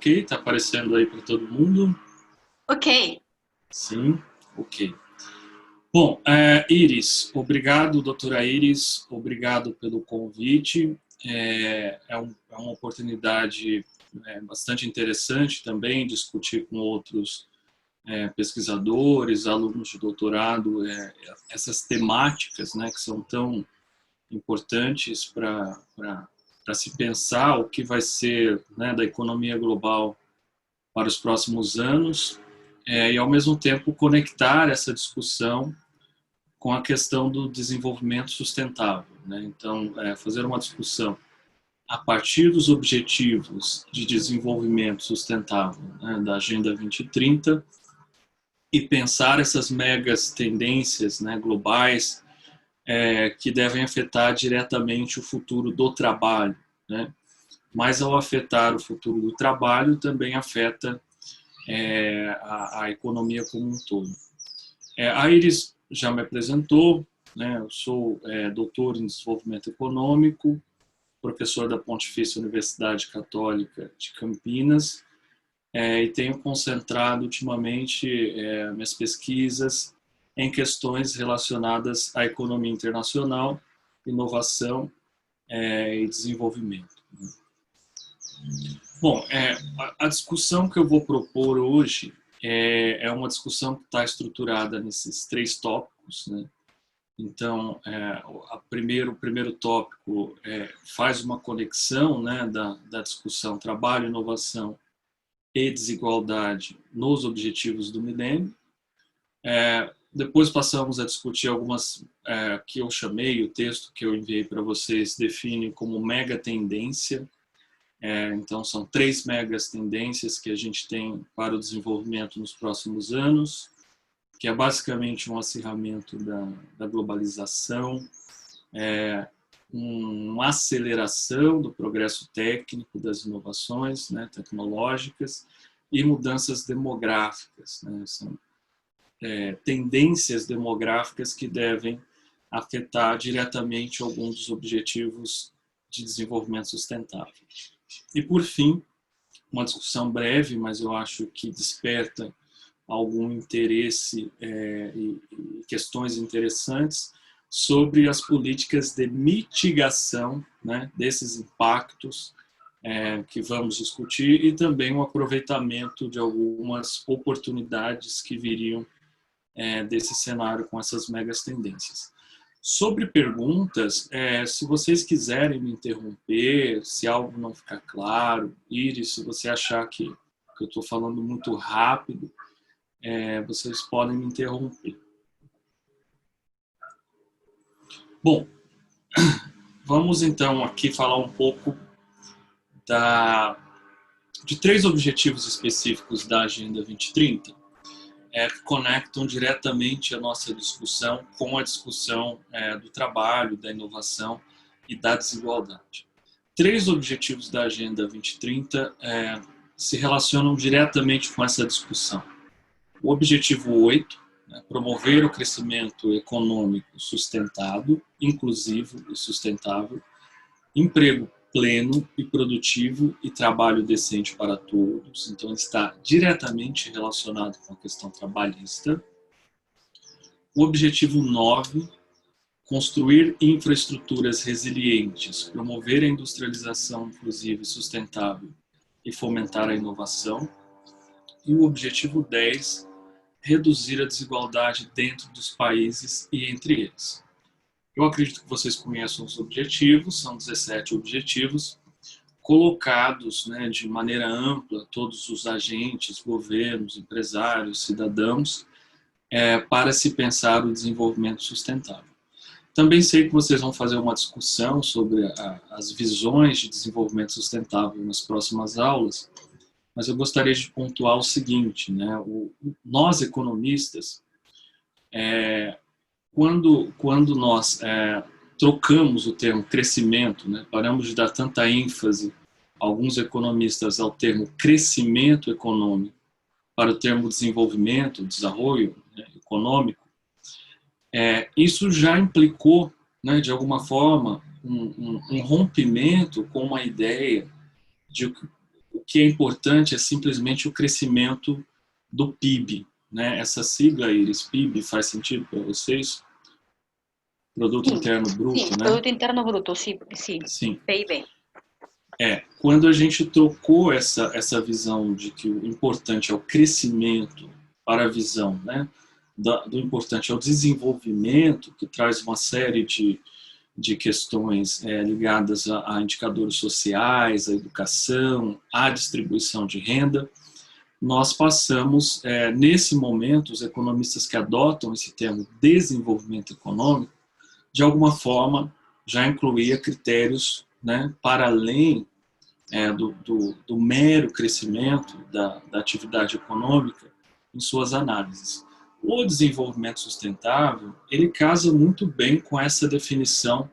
ok? Tá aparecendo aí para todo mundo? Ok. Sim, ok. Bom, Iris, obrigado, doutora Iris, obrigado pelo convite. É uma oportunidade bastante interessante também discutir com outros pesquisadores, alunos de doutorado, essas temáticas, né, que são tão importantes para se pensar o que vai ser, né, da economia global para os próximos anos, e ao mesmo tempo conectar essa discussão com a questão do desenvolvimento sustentável, né? Então, fazer uma discussão a partir dos objetivos de desenvolvimento sustentável, né, da Agenda 2030, e pensar essas megas tendências, né, globais, que devem afetar diretamente o futuro do trabalho, né? Mas ao afetar o futuro do trabalho, também afeta a economia como um todo. A Iris já me apresentou, né? Eu sou doutor em desenvolvimento econômico, professor da Pontifícia Universidade Católica de Campinas, e tenho concentrado ultimamente minhas pesquisas em questões relacionadas à economia internacional, inovação e desenvolvimento. Bom, a discussão que eu vou propor hoje uma discussão que está estruturada nesses três tópicos, né? Então, o primeiro tópico faz uma conexão, né, da discussão trabalho, inovação e desigualdade nos objetivos do milênio. Depois passamos a discutir algumas que eu chamei, o texto que eu enviei para vocês define como mega tendência. Então, são 3 megas tendências que a gente tem para o desenvolvimento nos próximos anos, que é basicamente um acirramento da globalização, uma aceleração do progresso técnico, das inovações, né, tecnológicas, e mudanças demográficas, né? São tendências demográficas que devem afetar diretamente alguns dos objetivos de desenvolvimento sustentável. E, por fim, uma discussão breve, mas eu acho que desperta algum interesse e questões interessantes sobre as políticas de mitigação, né, desses impactos que vamos discutir, e também o aproveitamento de algumas oportunidades que viriam desse cenário com essas megas tendências. Sobre perguntas, se vocês quiserem me interromper, se algo não ficar claro, Iris, se você achar que eu estou falando muito rápido, vocês podem me interromper. Bom, vamos então aqui falar um pouco de 3 objetivos específicos da Agenda 2030, que conectam diretamente a nossa discussão com a discussão do trabalho, da inovação e da desigualdade. 3 objetivos da Agenda 2030 se relacionam diretamente com essa discussão. O objetivo 8, né, promover o crescimento econômico sustentado, inclusivo e sustentável, emprego pleno e produtivo e trabalho decente para todos. Então, está diretamente relacionado com a questão trabalhista. O objetivo 9, construir infraestruturas resilientes, promover a industrialização inclusiva e sustentável e fomentar a inovação. E o objetivo 10, reduzir a desigualdade dentro dos países e entre eles. Eu acredito que vocês conheçam os objetivos, são 17 objetivos, colocados, né, de maneira ampla, todos os agentes, governos, empresários, cidadãos, para se pensar o desenvolvimento sustentável. Também sei que vocês vão fazer uma discussão sobre as visões de desenvolvimento sustentável nas próximas aulas, mas eu gostaria de pontuar o seguinte, né, nós economistas, quando nós trocamos o termo crescimento, né, paramos de dar tanta ênfase, alguns economistas, ao termo crescimento econômico para o termo desenvolvimento, desenvolvimento, né, econômico, isso já implicou, né, de alguma forma, um rompimento com uma ideia de o que é importante é simplesmente o crescimento do PIB, né? Essa sigla, Iris, PIB, faz sentido para vocês? Produto Interno Bruto, né? Produto Interno Bruto, sim, sim. Sim. PIB. Quando a gente trocou essa visão de que o importante é o crescimento para a visão, né, do importante é o desenvolvimento, que traz uma série de questões ligadas a indicadores sociais, à educação, à distribuição de renda, nós passamos, nesse momento, os economistas que adotam esse termo desenvolvimento econômico, de alguma forma, já incluía critérios, né, para além do mero crescimento da atividade econômica em suas análises. O desenvolvimento sustentável, ele casa muito bem com essa definição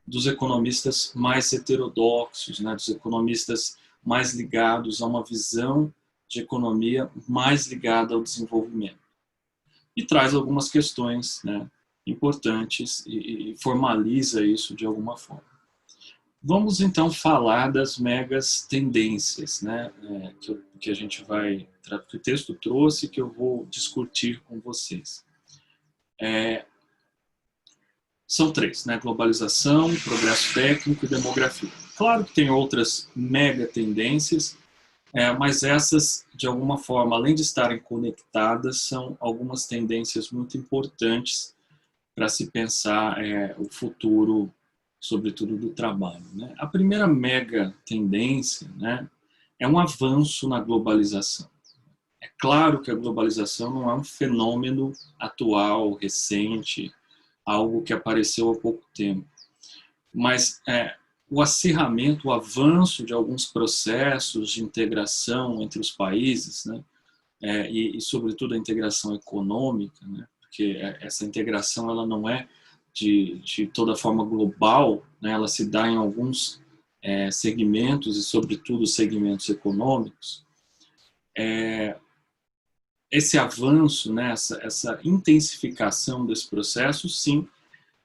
dos economistas mais heterodoxos, né, dos economistas mais ligados a uma visão de economia mais ligada ao desenvolvimento. E traz algumas questões, né, importantes e formaliza isso de alguma forma. Vamos então falar das megas tendências, né, que a gente vai, que o texto trouxe, que eu vou discutir com vocês. São três, né, globalização, progresso técnico e demografia. Claro que tem outras mega tendências, mas essas, de alguma forma, além de estarem conectadas, são algumas tendências muito importantes para se pensar o futuro, sobretudo do trabalho, né? A primeira mega tendência, né, é um avanço na globalização. É claro que a globalização não é um fenômeno atual, recente, algo que apareceu há pouco tempo, mas o acirramento, o avanço de alguns processos de integração entre os países, né, e sobretudo a integração econômica, né, porque essa integração ela não é de toda forma global, né, ela se dá em alguns segmentos e sobretudo segmentos econômicos. Esse avanço, né, essa intensificação desse processo, sim,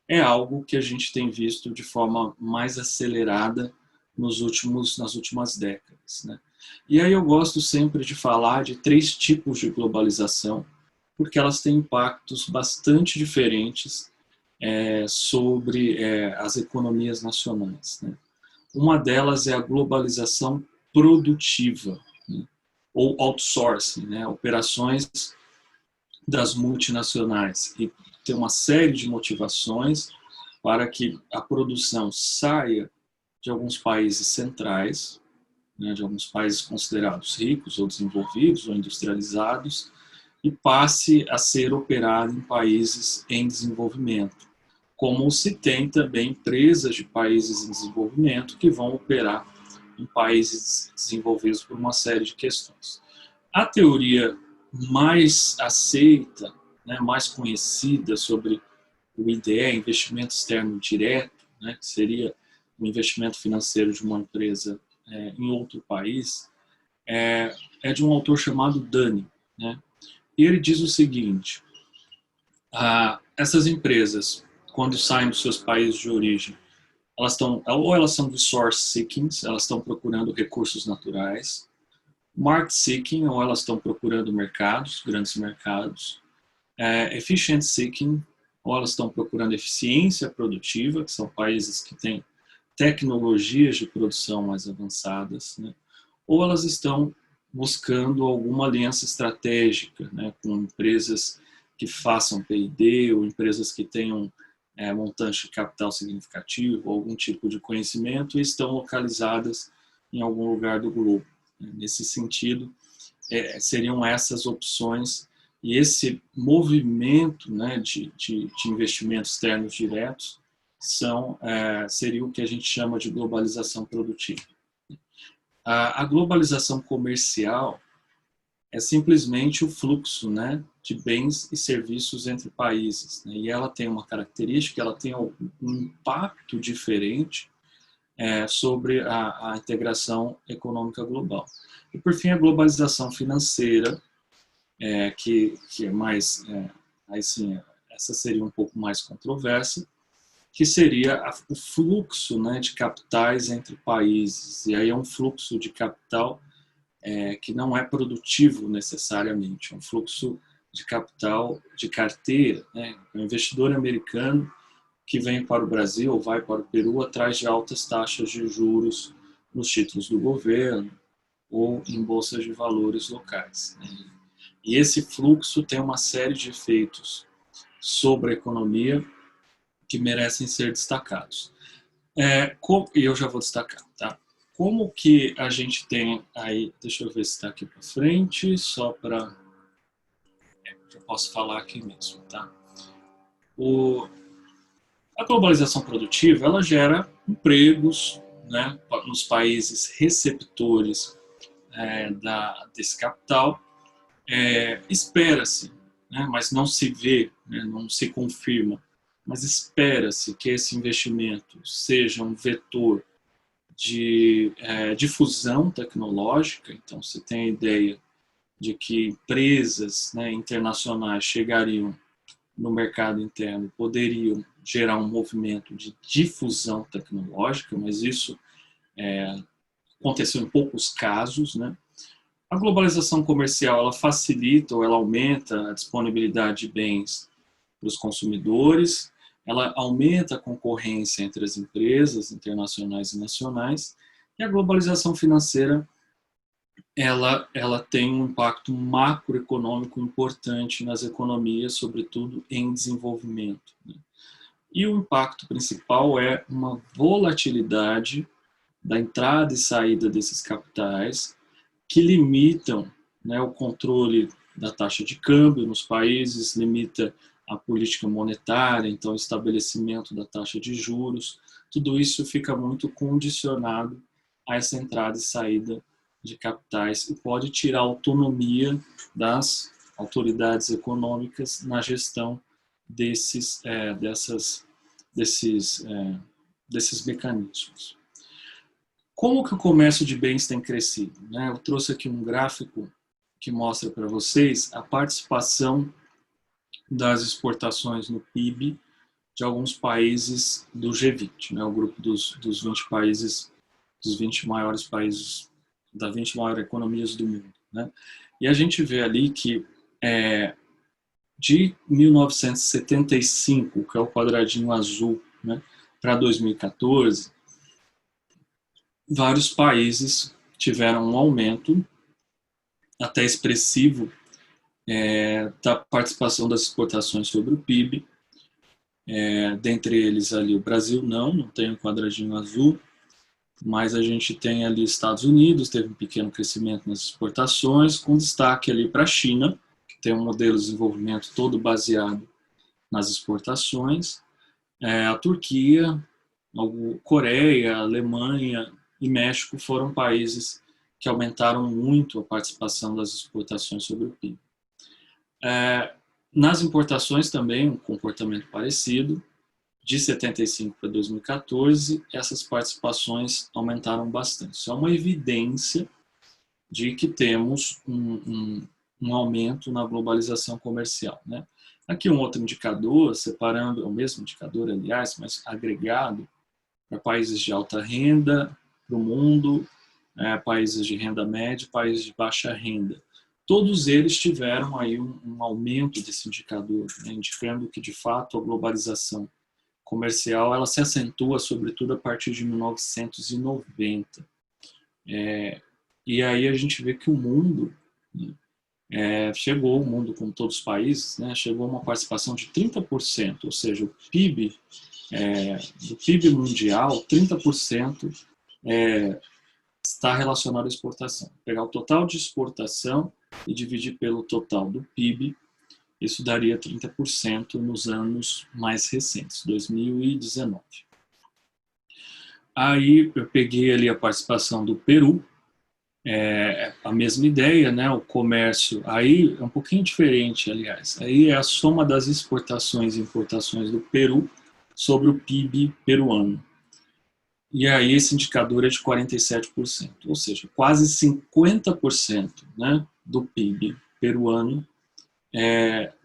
é algo que a gente tem visto de forma mais acelerada nas últimas décadas, né? E aí eu gosto sempre de falar de três tipos de globalização, porque elas têm impactos bastante diferentes sobre as economias nacionais, né? Uma delas é a globalização produtiva, né? Ou outsourcing, né? Operações das multinacionais, e tem uma série de motivações para que a produção saia de alguns países centrais, né, de alguns países considerados ricos ou desenvolvidos ou industrializados, e passe a ser operada em países em desenvolvimento, como se tem também empresas de países em desenvolvimento que vão operar em países desenvolvidos por uma série de questões. A teoria mais aceita, né, mais conhecida sobre o IDE, investimento externo direto, né, que seria o investimento financeiro de uma empresa em outro país, é de um autor chamado Dunning, né? E ele diz o seguinte: essas empresas, quando saem dos seus países de origem, elas são resource seeking, elas estão procurando recursos naturais, market seeking, ou elas estão procurando mercados, grandes mercados, efficient seeking, ou elas estão procurando eficiência produtiva, que são países que têm tecnologias de produção mais avançadas, né? Ou elas estão buscando alguma aliança estratégica, né, com empresas que façam P&D ou empresas que tenham montante de capital significativo, algum tipo de conhecimento, e estão localizadas em algum lugar do globo. Nesse sentido, seriam essas opções, e esse movimento, né, de investimentos externos diretos seria o que a gente chama de globalização produtiva. A globalização comercial é simplesmente o fluxo, né, de bens e serviços entre países, né, e ela tem uma característica, ela tem um impacto diferente sobre a integração econômica global. E, por fim, a globalização financeira, que é mais, aí sim, essa seria um pouco mais controversa, que seria o fluxo, né, de capitais entre países. E aí é um fluxo de capital que não é produtivo necessariamente, é um fluxo de capital de carteira, né? O investidor americano que vem para o Brasil ou vai para o Peru atrás de altas taxas de juros nos títulos do governo ou em bolsas de valores locais, né? E esse fluxo tem uma série de efeitos sobre a economia que merecem ser destacados. E eu já vou destacar, tá? Como que a gente tem aí, deixa eu ver se está aqui para frente, só para eu posso falar aqui mesmo, tá? A globalização produtiva, ela gera empregos, né, nos países receptores desse capital. Espera-se, né, mas não se vê, né, não se confirma, mas espera-se que esse investimento seja um vetor de difusão tecnológica. Então, você tem a ideia de que empresas, né, internacionais chegariam no mercado interno, poderiam gerar um movimento de difusão tecnológica, mas isso aconteceu em poucos casos, né? A globalização comercial, ela facilita ou ela aumenta a disponibilidade de bens para os consumidores, ela aumenta a concorrência entre as empresas internacionais e nacionais, e a globalização financeira, ela tem um impacto macroeconômico importante nas economias, sobretudo em desenvolvimento, né? E o impacto principal é uma volatilidade da entrada e saída desses capitais que limitam, né, o controle da taxa de câmbio nos países, limita a política monetária, então o estabelecimento da taxa de juros, tudo isso fica muito condicionado a essa entrada e saída de capitais e pode tirar a autonomia das autoridades econômicas na gestão desses mecanismos. Como que o comércio de bens tem crescido, né? Eu trouxe aqui um gráfico que mostra para vocês a participação das exportações no PIB de alguns países do G20, né? O grupo dos 20 países, dos 20 maiores países, das 20 maiores economias do mundo, né? E a gente vê ali que de 1975, que é o quadradinho azul, né, para 2014, vários países tiveram um aumento até expressivo da participação das exportações sobre o PIB. Dentre eles ali o Brasil não tem um quadradinho azul, mas a gente tem ali Estados Unidos, teve um pequeno crescimento nas exportações, com destaque ali para a China, que tem um modelo de desenvolvimento todo baseado nas exportações, a Turquia, a Coreia, a Alemanha e México foram países que aumentaram muito a participação das exportações sobre o PIB. Nas importações também um comportamento parecido. De 75 para 2014, essas participações aumentaram bastante. Isso é uma evidência de que temos um aumento na globalização comercial, né? Aqui um outro indicador, separando, é o mesmo indicador, aliás, mas agregado para países de alta renda, para o mundo, países de renda média, países de baixa renda. Todos eles tiveram aí um aumento desse indicador, né, indicando que, de fato, a globalização comercial ela se acentua, sobretudo, a partir de 1990. E aí a gente vê que o mundo, né, chegou, o mundo como todos os países, né, chegou a uma participação de 30%, ou seja, o PIB, do PIB mundial, 30% está relacionado à exportação. Pegar o total de exportação e dividir pelo total do PIB, isso daria 30% nos anos mais recentes, 2019. Aí eu peguei ali a participação do Peru, a mesma ideia, né? O comércio, aí é um pouquinho diferente, aliás. Aí é a soma das exportações e importações do Peru sobre o PIB peruano. E aí esse indicador é de 47%, ou seja, quase 50%, né, do PIB peruano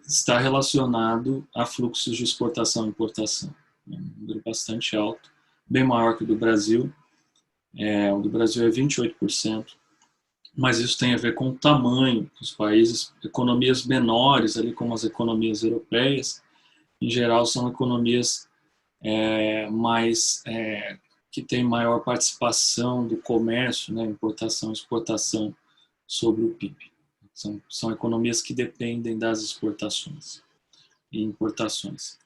está relacionado a fluxos de exportação e importação. É um número bastante alto, bem maior que o do Brasil. O do Brasil é 28%, mas isso tem a ver com o tamanho dos países. Economias menores, ali como as economias europeias, em geral são economias mais que têm maior participação do comércio, né, importação e exportação sobre o PIB. São economias que dependem das exportações e importações.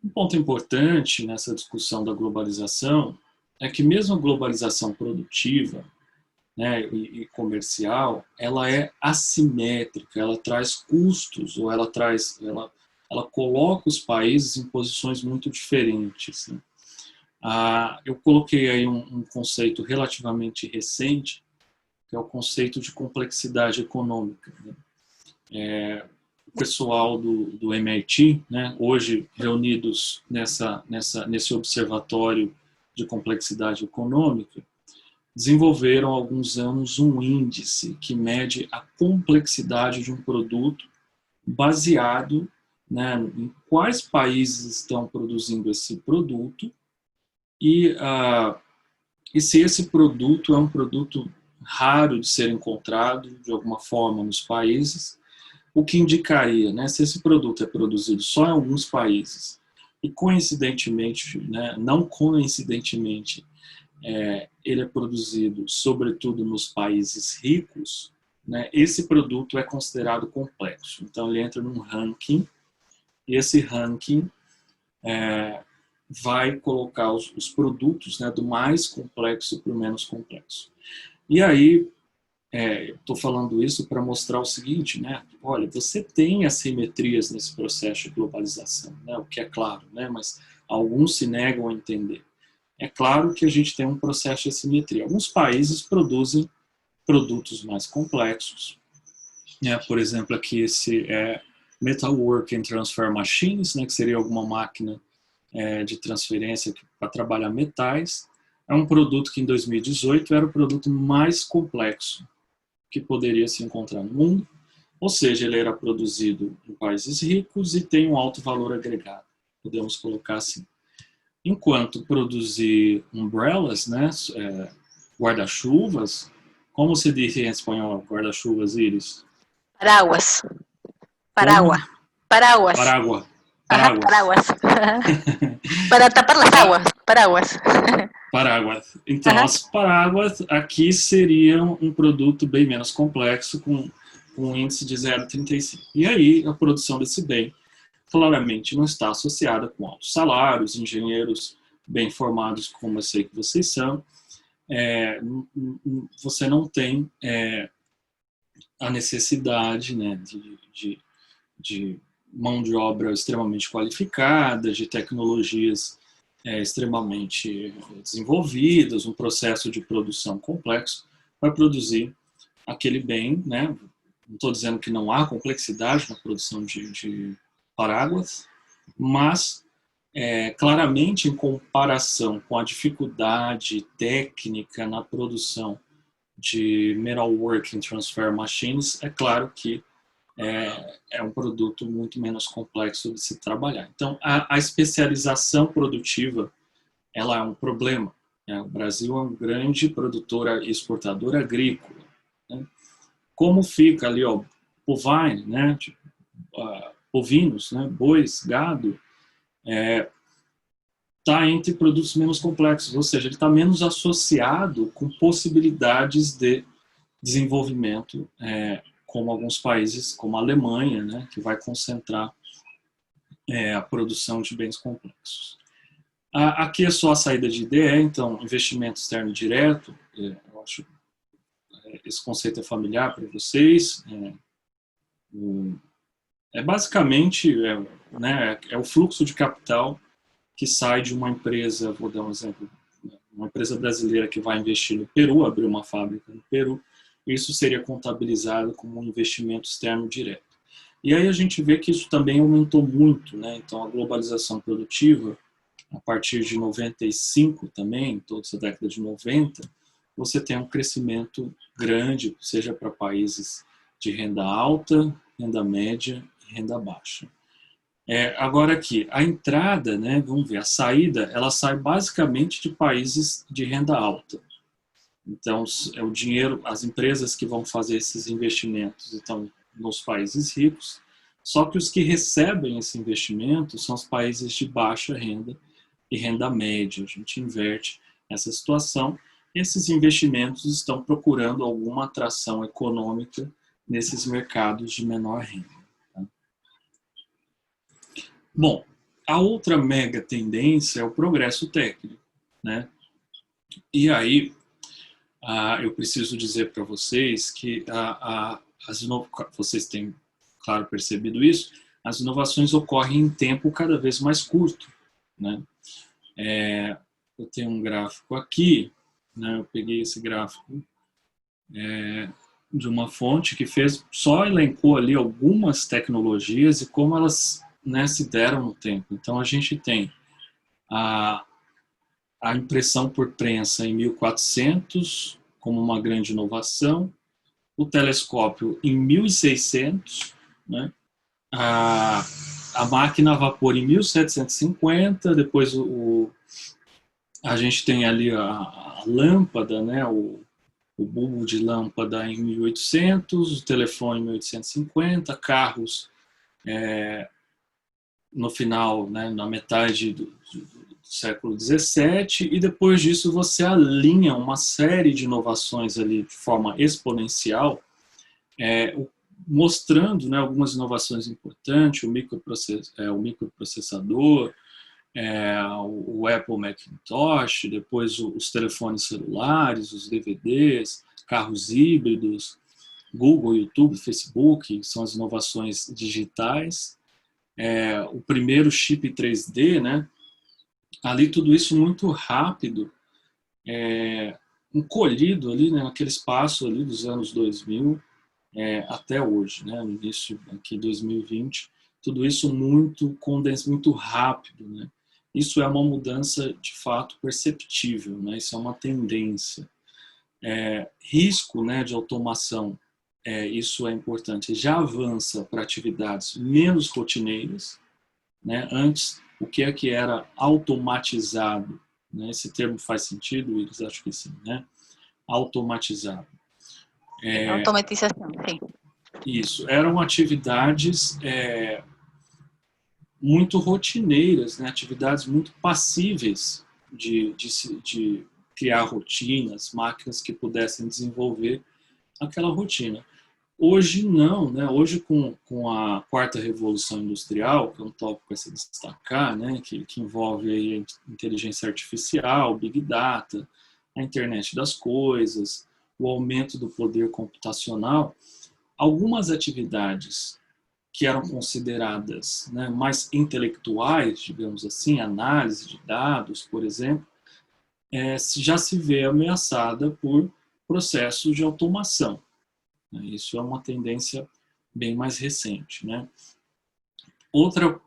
Um ponto importante nessa discussão da globalização é que mesmo a globalização produtiva, né, e comercial, ela é assimétrica, ela traz custos, ou ela coloca os países em posições muito diferentes. Né? Eu coloquei aí um conceito relativamente recente, que é o conceito de complexidade econômica. Né? O pessoal do MIT, né, hoje reunidos nesse observatório de complexidade econômica, desenvolveram há alguns anos um índice que mede a complexidade de um produto baseado, né, em quais países estão produzindo esse produto e se esse produto é um produto raro de ser encontrado de alguma forma nos países, o que indicaria, né, se esse produto é produzido só em alguns países e coincidentemente, né, não coincidentemente, ele é produzido sobretudo nos países ricos, né, esse produto é considerado complexo. Então ele entra num ranking e esse ranking vai colocar os produtos, né, do mais complexo para o menos complexo. E aí, estou falando isso para mostrar o seguinte, né? Olha, você tem assimetrias nesse processo de globalização, né? O que é claro, né? Mas alguns se negam a entender. É claro que a gente tem um processo de assimetria. Alguns países produzem produtos mais complexos, né? Por exemplo, aqui esse Metalworking Transfer Machines, né? Que seria alguma máquina de transferência para trabalhar metais. É um produto que em 2018 era o produto mais complexo que poderia se encontrar no mundo, ou seja, ele era produzido em países ricos e tem um alto valor agregado, podemos colocar assim. Enquanto produzir umbrellas, né, guarda-chuvas, como se diz em espanhol guarda-chuvas, Iris? Paraguas. Como? Paraguas. Paraguas. Paraguas. Ajá, Paraguas. paraguas. Para tapar las aguas. Paraguas. Paraguas. Então, Ajá. as paráguas aqui seriam um produto bem menos complexo, com um índice de 0,35. E aí, a produção desse bem claramente não está associada com altos salários, engenheiros bem formados, como eu sei que vocês são. Você não tem a necessidade, né, de mão de obra extremamente qualificada, de tecnologias extremamente desenvolvidas, um processo de produção complexo para produzir aquele bem, né? Não estou dizendo que não há complexidade na produção de paráguas, mas claramente em comparação com a dificuldade técnica na produção de metalworking transfer machines, é claro que é um produto muito menos complexo de se trabalhar. Então, a especialização produtiva, ela é um problema. Né? O Brasil é um grande produtor e exportador agrícola. Né? Como fica ali, ó, bovine, né? Tipo, bovinos, né? Bois, gado, está entre produtos menos complexos, ou seja, ele está menos associado com possibilidades de desenvolvimento, como alguns países, como a Alemanha, né, que vai concentrar a produção de bens complexos. Aqui é só a saída de IDE, então, investimento externo direto, eu acho esse conceito é familiar para vocês. Basicamente, né, é o fluxo de capital que sai de uma empresa, vou dar um exemplo, uma empresa brasileira que vai investir no Peru, abrir uma fábrica no Peru, isso seria contabilizado como um investimento externo direto. E aí a gente vê que isso também aumentou muito, né? Então a globalização produtiva, a partir de 95 também, toda essa década de 90, você tem um crescimento grande, seja para países de renda alta, renda média e renda baixa. Agora aqui, a entrada, né, vamos ver, a saída, ela sai basicamente de países de renda alta. Então, é o dinheiro, as empresas que vão fazer esses investimentos estão nos países ricos, só que os que recebem esse investimento são os países de baixa renda e renda média. A gente inverte essa situação. Esses investimentos estão procurando alguma atração econômica nesses mercados de menor renda. Tá? Bom, a outra mega tendência é o progresso técnico, né? E aí, eu preciso dizer para vocês que vocês têm, claro, percebido isso, as inovações ocorrem em tempo cada vez mais curto, né? Eu tenho um gráfico aqui, né? Eu peguei esse gráfico de uma fonte que só elencou ali algumas tecnologias e como elas, né, se deram no tempo. Então, a gente tem a impressão por prensa em 1400 como uma grande inovação, o telescópio em 1600, né? a máquina a vapor em 1750, depois a gente tem ali a lâmpada, né? o bulbo de lâmpada em 1800, o telefone em 1850, carros no final, né, na metade do século 17, e depois disso você alinha uma série de inovações ali de forma exponencial, mostrando, né, algumas inovações importantes, o microprocessador, o Apple Macintosh, depois os telefones celulares, os DVDs, carros híbridos, Google, YouTube, Facebook, são as inovações digitais, o primeiro chip 3D, né? Ali tudo isso muito rápido, encolhido ali, né, naquele espaço ali dos anos 2000 até hoje, né, no início aqui 2020, tudo isso muito condensado, muito rápido, né? Isso é uma mudança de fato perceptível, né? Isso é uma tendência. Risco, né, de automação, isso é importante, já avança para atividades menos rotineiras, né? Antes, o que era automatizado? Né? Esse termo faz sentido, Iris? Acho que sim, né? Automatizado. Automatização, sim. Isso, eram atividades muito rotineiras, né? Atividades muito passíveis de criar rotinas, máquinas que pudessem desenvolver aquela rotina. Hoje não, né? Hoje com a quarta revolução industrial, que é um tópico a se destacar, né? que envolve aí a inteligência artificial, big data, a internet das coisas, o aumento do poder computacional, algumas atividades que eram consideradas, né, mais intelectuais, digamos assim, análise de dados, por exemplo, já se vê ameaçada por processos de automação. Isso é uma tendência bem mais recente, né? Outro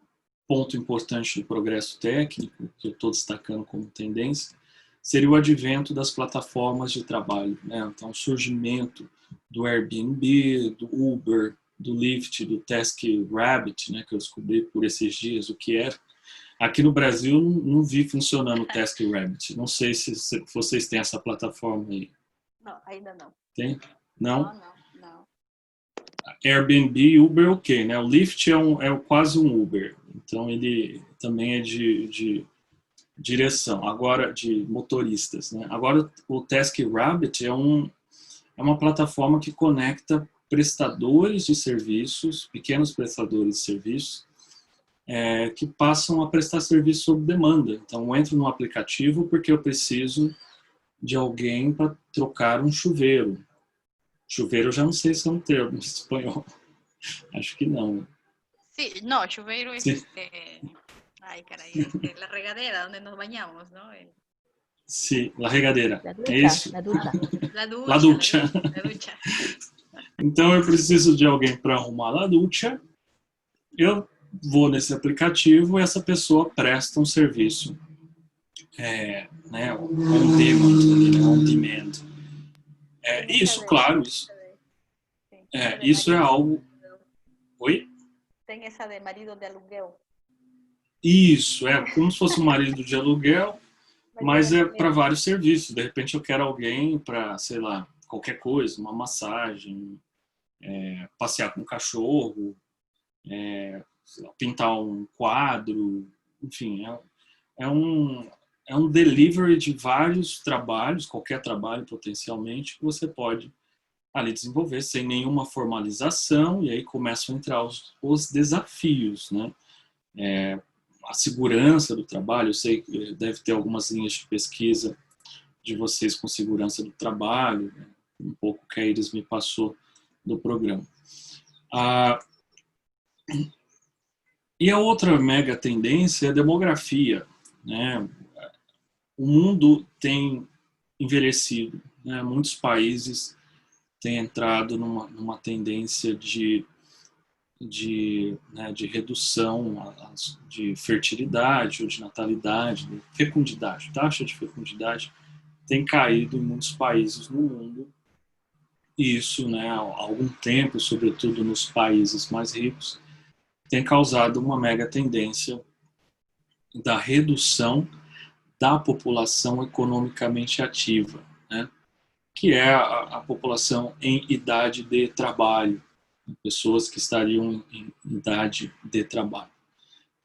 ponto importante do progresso técnico, que eu estou destacando como tendência, seria o advento das plataformas de trabalho, né? Então, o surgimento do Airbnb, do Uber, do Lyft, do TaskRabbit, né, que eu descobri por esses dias o que era. Aqui no Brasil, não vi funcionando o TaskRabbit. Não sei se vocês têm essa plataforma aí. Não, ainda não. Tem? Não? Não. Airbnb e Uber, ok, né? O Lyft é quase um Uber, então ele também é de direção, agora de motoristas, né? Agora o TaskRabbit é uma plataforma que conecta prestadores de serviços, pequenos prestadores de serviços, que passam a prestar serviço sob demanda. Então eu entro no aplicativo porque eu preciso de alguém para trocar um chuveiro. Chuveiro eu já não sei se é um termo em espanhol. Acho que não. Sí, no, chuveiro es Sí. Ay, caray, la regadera donde nos bañamos, ¿no? Sim, la regadera. La É ducha, isso? la ducha. La ducha. La ducha. Então eu preciso de alguém para arrumar la ducha. Eu vou nesse aplicativo e essa pessoa presta um serviço né, on demand, on demand. Isso, claro, isso é algo... Oi? Tem essa de marido de aluguel. Isso, como se fosse um marido de aluguel, Mas é para vários serviços. De repente eu quero alguém para, sei lá, qualquer coisa, uma massagem, passear com um cachorro, sei lá, pintar um quadro, enfim, é um, é um delivery de vários trabalhos, qualquer trabalho potencialmente, que você pode ali desenvolver sem nenhuma formalização, e aí começam a entrar os desafios, né? A segurança do trabalho, eu sei que deve ter algumas linhas de pesquisa de vocês com segurança do trabalho, né? Um pouco que a Iris me passou do programa. E a outra mega tendência é a demografia, né? O mundo tem envelhecido, né? Muitos países têm entrado numa tendência de redução de fertilidade ou de natalidade, de fecundidade. A taxa de fecundidade tem caído em muitos países no mundo, e isso, né, há algum tempo, sobretudo nos países mais ricos, tem causado uma mega tendência da redução da população economicamente ativa, né, que é a população em idade de trabalho, pessoas que estariam em idade de trabalho.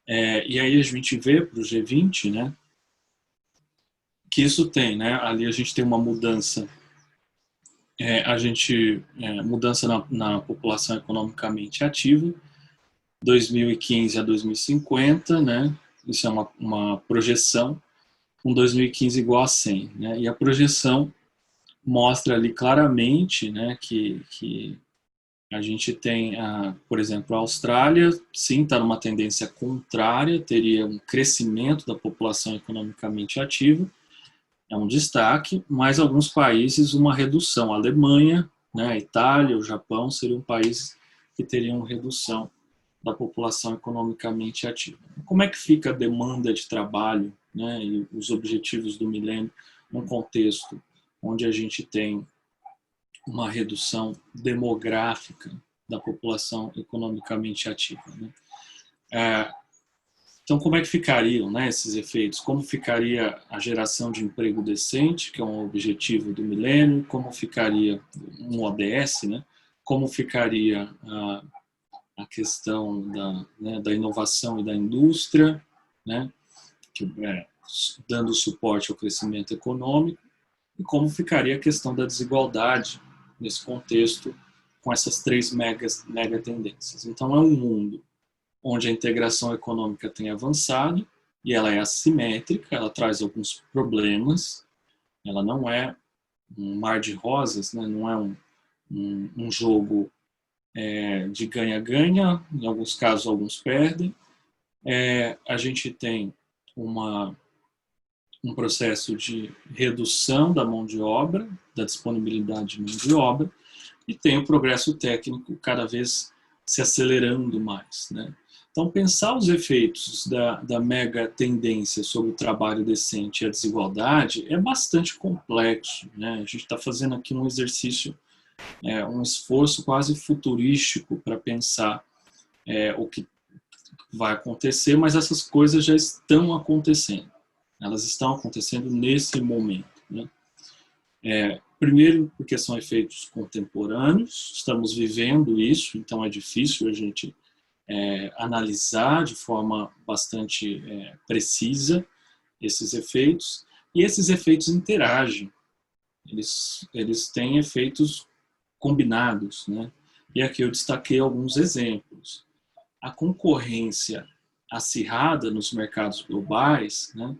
E aí a gente vê para o G20, né, que isso tem, né, ali a gente tem uma mudança, mudança na população economicamente ativa, 2015 a 2050, né, isso é uma projeção, com 2015 igual a 100, né, e a projeção mostra ali claramente, né, que a gente tem, por exemplo, a Austrália, sim, está numa tendência contrária, teria um crescimento da população economicamente ativa, é um destaque, mas alguns países uma redução. A Alemanha, né, a Itália, o Japão seriam países que teriam redução da população economicamente ativa. Como é que fica a demanda de trabalho, né, e os objetivos do milênio num contexto onde a gente tem uma redução demográfica da população economicamente ativa, né? Então, como é que ficariam, né, esses efeitos? Como ficaria a geração de emprego decente, que é um objetivo do milênio? Como ficaria um ODS, né? Como ficaria a questão da inovação e da indústria, né? Dando suporte ao crescimento econômico? E como ficaria a questão da desigualdade nesse contexto com essas três mega tendências? Então, é um mundo onde a integração econômica tem avançado e ela é assimétrica, ela traz alguns problemas, ela não é um mar de rosas, né? Não é um jogo de ganha-ganha, em alguns casos alguns perdem. A gente tem um processo de redução da mão de obra, da disponibilidade de mão de obra, e tem o progresso técnico cada vez se acelerando mais, né? Então, pensar os efeitos da mega tendência sobre o trabalho decente e a desigualdade é bastante complexo, né? A gente está fazendo aqui um exercício, um esforço quase futurístico para pensar o que vai acontecer, mas essas coisas já estão acontecendo. Elas estão acontecendo nesse momento, né? Primeiro, porque são efeitos contemporâneos, estamos vivendo isso, então é difícil a gente analisar de forma bastante precisa esses efeitos, e esses efeitos interagem, eles têm efeitos combinados, né? E aqui eu destaquei alguns exemplos. A concorrência acirrada nos mercados globais, né?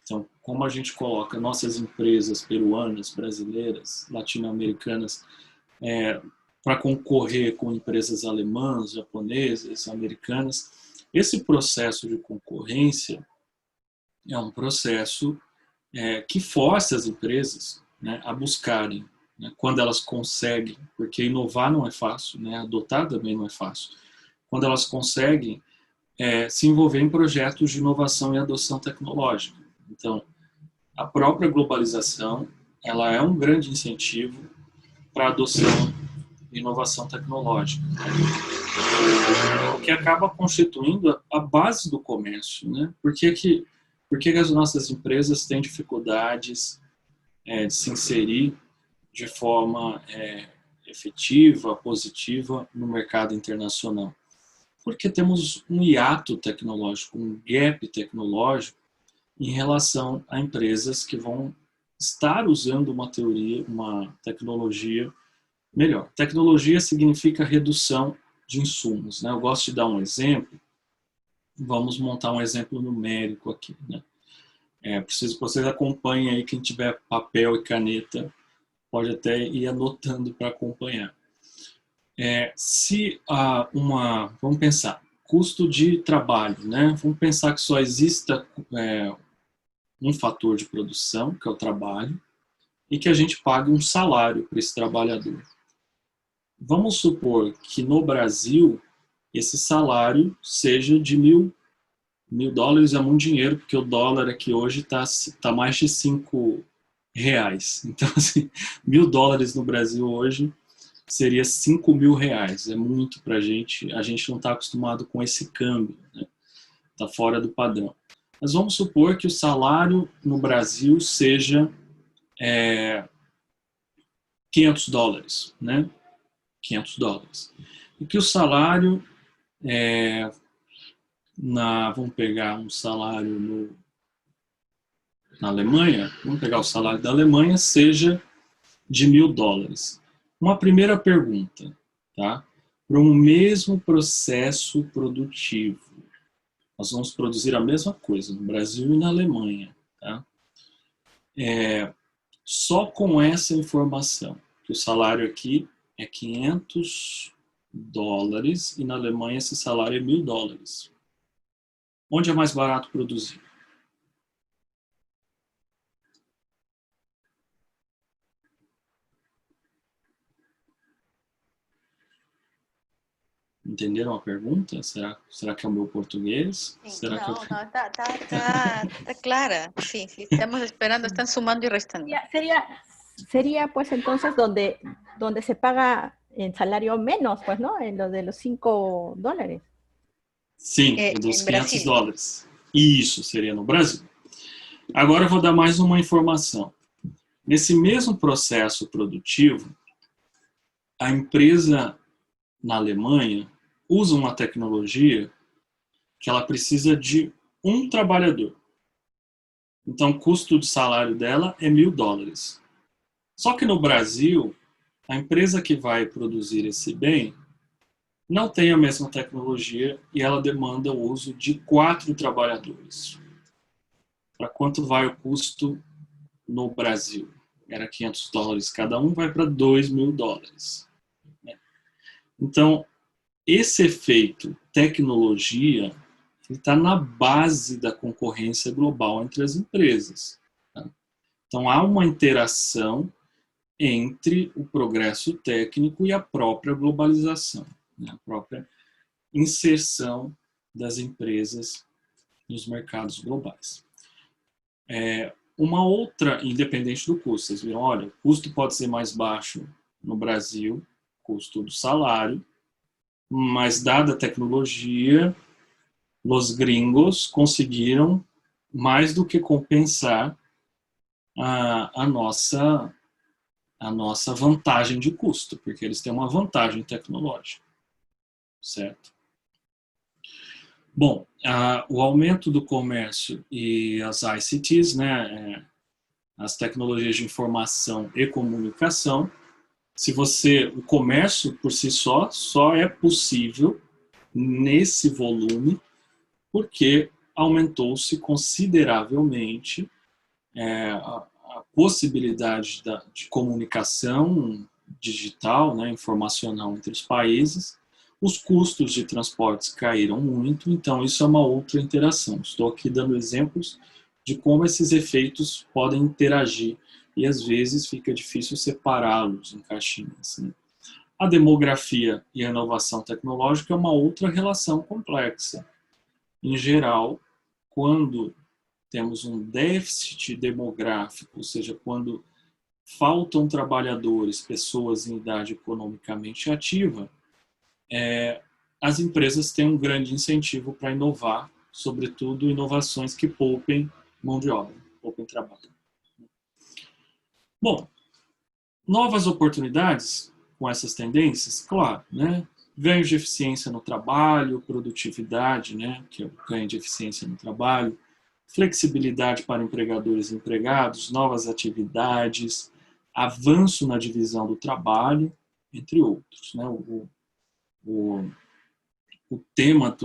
Então, como a gente coloca nossas empresas peruanas, brasileiras, latino-americanas para concorrer com empresas alemãs, japonesas, americanas, esse processo de concorrência é um processo que força as empresas, né, a buscarem, né, quando elas conseguem, porque inovar não é fácil, né, adotar também não é fácil, quando elas conseguem se envolver em projetos de inovação e adoção tecnológica. Então, a própria globalização, ela é um grande incentivo para a adoção e inovação tecnológica, o que acaba constituindo a base do comércio, né? Por que Por que as nossas empresas têm dificuldades de se inserir de forma efetiva, positiva no mercado internacional? Porque temos um hiato tecnológico, um gap tecnológico em relação a empresas que vão estar usando uma teoria, uma tecnologia melhor. Tecnologia significa redução de insumos, né? Eu gosto de dar um exemplo. Vamos montar um exemplo numérico aqui, né? Preciso que vocês acompanhem aí, quem tiver papel e caneta pode até ir anotando para acompanhar. Vamos pensar, custo de trabalho, né? Vamos pensar que só exista um fator de produção, que é o trabalho, e que a gente pague um salário para esse trabalhador. Vamos supor que no Brasil esse salário seja de $1.000 é muito dinheiro, porque o dólar aqui hoje tá mais de R$5. Então, assim, $1.000 no Brasil hoje seria R$5.000. É muito pra gente. A gente não está acostumado com esse câmbio, né? Tá fora do padrão. Mas vamos supor que o salário no Brasil seja $500, né? $500. E que o salário vamos pegar um salário na Alemanha, vamos pegar o salário da Alemanha, seja de $1.000. Uma primeira pergunta, tá? Para um mesmo processo produtivo, nós vamos produzir a mesma coisa no Brasil e na Alemanha, tá? Só com essa informação, que o salário aqui é $500 e na Alemanha esse salário é $1.000. Onde é mais barato produzir? Entenderam a pergunta? Será que é o meu português? Sí, Será que no, está clara. Sí, sí, estamos esperando, están sumando y restando. Sería pues entonces donde se paga en salario menos, pues, ¿no? En lo de los $5. Sim, dos em $500. Isso seria no Brasil. Agora eu vou dar mais uma informação. Nesse mesmo processo produtivo, a empresa na Alemanha usa uma tecnologia que ela precisa de um trabalhador. Então, o custo de salário dela é $1.000. Só que no Brasil, a empresa que vai produzir esse bem não tem a mesma tecnologia e ela demanda o uso de 4 trabalhadores. Para quanto vai o custo no Brasil? Era $500 cada um, vai para $2.000. Então, esse efeito tecnologia está na base da concorrência global entre as empresas. Tá? Então, há uma interação entre o progresso técnico e a própria globalização, né? A própria inserção das empresas nos mercados globais. Uma outra, independente do custo, vocês viram, olha, o custo pode ser mais baixo no Brasil, custo do salário, mas dada a tecnologia, os gringos conseguiram mais do que compensar a nossa vantagem de custo, porque eles têm uma vantagem tecnológica, certo? Bom, o aumento do comércio e as ICTs, né, as tecnologias de informação e comunicação, o comércio por si só é possível nesse volume porque aumentou-se consideravelmente a possibilidade de comunicação digital, né, informacional entre os países. Os custos de transportes caíram muito, então isso é uma outra interação. Estou aqui dando exemplos de como esses efeitos podem interagir e às vezes fica difícil separá-los em caixinhas, né? A demografia e a inovação tecnológica é uma outra relação complexa. Em geral, quando temos um déficit demográfico, ou seja, quando faltam trabalhadores, pessoas em idade economicamente ativa, as empresas têm um grande incentivo para inovar, sobretudo inovações que poupem mão de obra, pouco em trabalho. Bom, novas oportunidades com essas tendências, claro, né? Ganho de eficiência no trabalho, produtividade, né? Que é o ganho de eficiência no trabalho, flexibilidade para empregadores e empregados, novas atividades, avanço na divisão do trabalho, entre outros, né? O tema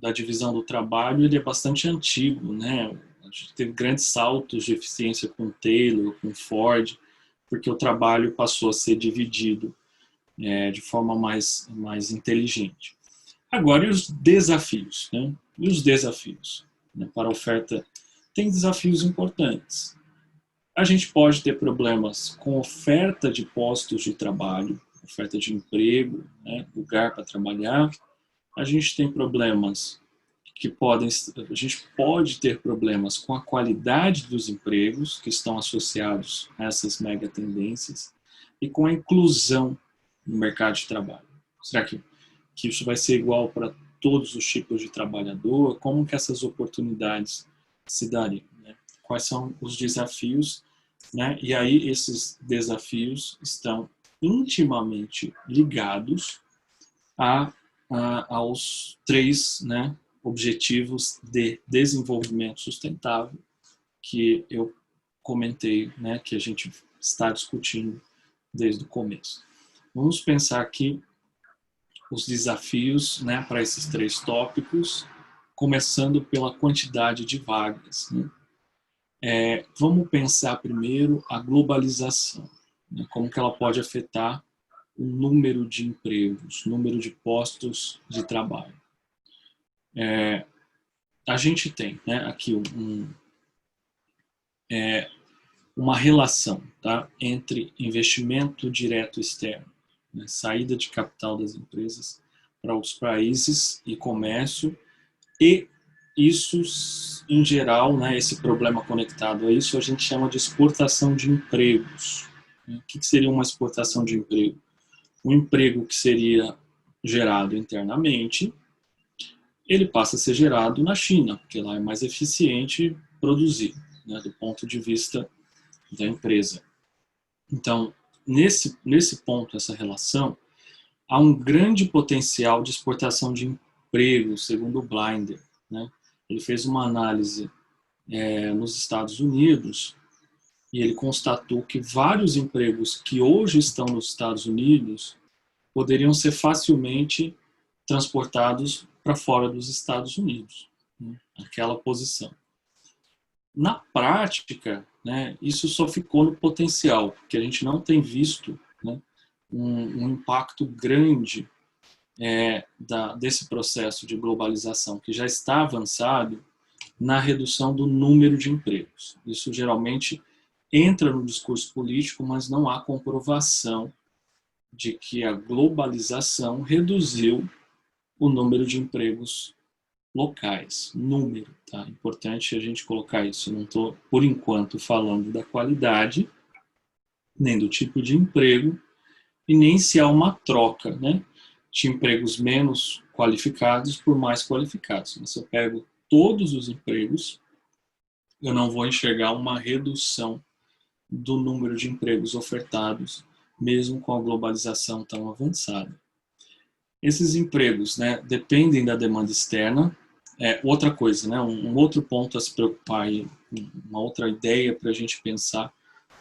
da divisão do trabalho ele é bastante antigo, né? A gente teve grandes saltos de eficiência com Taylor, com Ford, porque o trabalho passou a ser dividido de forma mais inteligente. Agora, e os desafios? Né? E os desafios né, para a oferta? Tem desafios importantes. A gente pode ter problemas com oferta de postos de trabalho, oferta de emprego, né, lugar para trabalhar. A gente tem problemas a gente pode ter problemas com a qualidade dos empregos que estão associados a essas mega tendências e com a inclusão no mercado de trabalho. Será que isso vai ser igual para todos os tipos de trabalhador? Como que essas oportunidades se dariam? Né? Quais são os desafios? Né? E aí esses desafios estão intimamente ligados aos 3 né, objetivos de desenvolvimento sustentável que eu comentei, né, que a gente está discutindo desde o começo. Vamos pensar aqui os desafios né, para esses 3 tópicos, começando pela quantidade de vagas. Né? Vamos pensar primeiro a globalização, né, como que ela pode afetar o número de empregos, número de postos de trabalho. A gente tem né, aqui uma relação tá, entre investimento direto externo, né, saída de capital das empresas para outros países e comércio, e isso, em geral, né, esse problema conectado a isso, a gente chama de exportação de empregos. O que seria uma exportação de emprego? Um emprego que seria gerado internamente, ele passa a ser gerado na China, porque lá é mais eficiente produzir, né, do ponto de vista da empresa. Então, nesse ponto, essa relação, há um grande potencial de exportação de emprego, segundo o Blinder. Né? Ele fez uma análise nos Estados Unidos e ele constatou que vários empregos que hoje estão nos Estados Unidos poderiam ser facilmente transportados para fora dos Estados Unidos, né? Aquela posição. Na prática, né, isso só ficou no potencial, porque a gente não tem visto né, um impacto grande desse processo de globalização, que já está avançado na redução do número de empregos. Isso geralmente entra no discurso político, mas não há comprovação de que a globalização reduziu o número de empregos locais, número, tá? Importante a gente colocar isso. Eu não estou, por enquanto, falando da qualidade, nem do tipo de emprego, e nem se há uma troca, né, de empregos menos qualificados por mais qualificados. Mas se eu pego todos os empregos, eu não vou enxergar uma redução do número de empregos ofertados, mesmo com a globalização tão avançada. Esses empregos né, dependem da demanda externa. Outra coisa, né, um outro ponto a se preocupar, aí, uma outra ideia para a gente pensar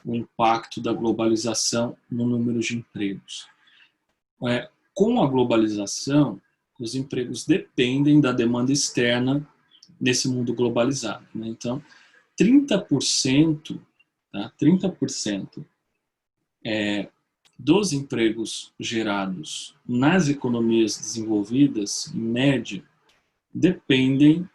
o impacto da globalização no número de empregos. Com a globalização, os empregos dependem da demanda externa nesse mundo globalizado. Né? Então, 30%, tá? 30% dos empregos gerados nas economias desenvolvidas, em média, dependem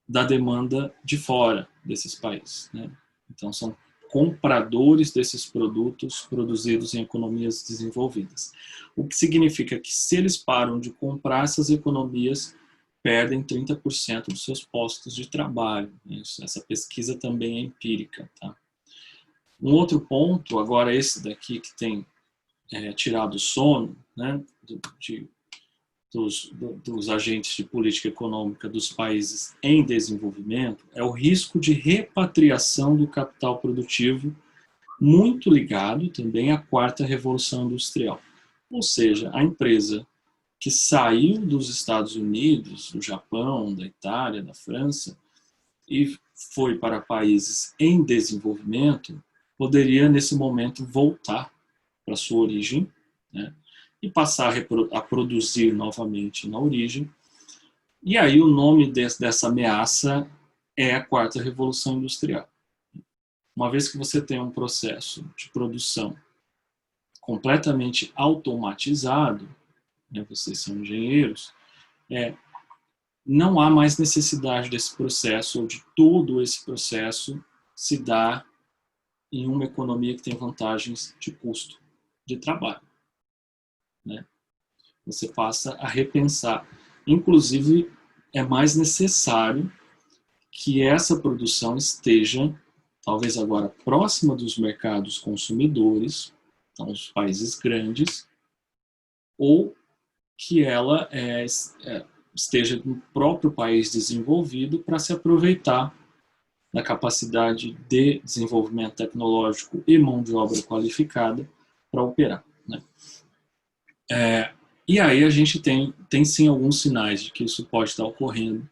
da demanda de fora desses países. Né? Então, são compradores desses produtos produzidos em economias desenvolvidas. O que significa que se eles param de comprar, essas economias perdem 30% dos seus postos de trabalho. Essa pesquisa também é empírica. Tá? Um outro ponto, agora esse daqui que tem tirado o sono, né, de dos agentes de política econômica dos países em desenvolvimento é o risco de repatriação do capital produtivo, muito ligado também à quarta revolução industrial. Ou seja, a empresa que saiu dos Estados Unidos, do Japão, da Itália, da França, e foi para países em desenvolvimento, poderia, nesse momento, voltar para sua origem, né, e passar a produzir novamente na origem. E aí o nome dessa ameaça é a quarta revolução industrial. Uma vez que você tem um processo de produção completamente automatizado, né, vocês são engenheiros, não há mais necessidade desse processo ou de todo esse processo se dar em uma economia que tem vantagens de custo de trabalho, né? Você passa a repensar. Inclusive, é mais necessário que essa produção esteja, talvez agora, próxima dos mercados consumidores, então os países grandes, ou que ela esteja no próprio país desenvolvido para se aproveitar da capacidade de desenvolvimento tecnológico e mão de obra qualificada para operar, né? E aí a gente tem sim alguns sinais de que isso pode estar ocorrendo.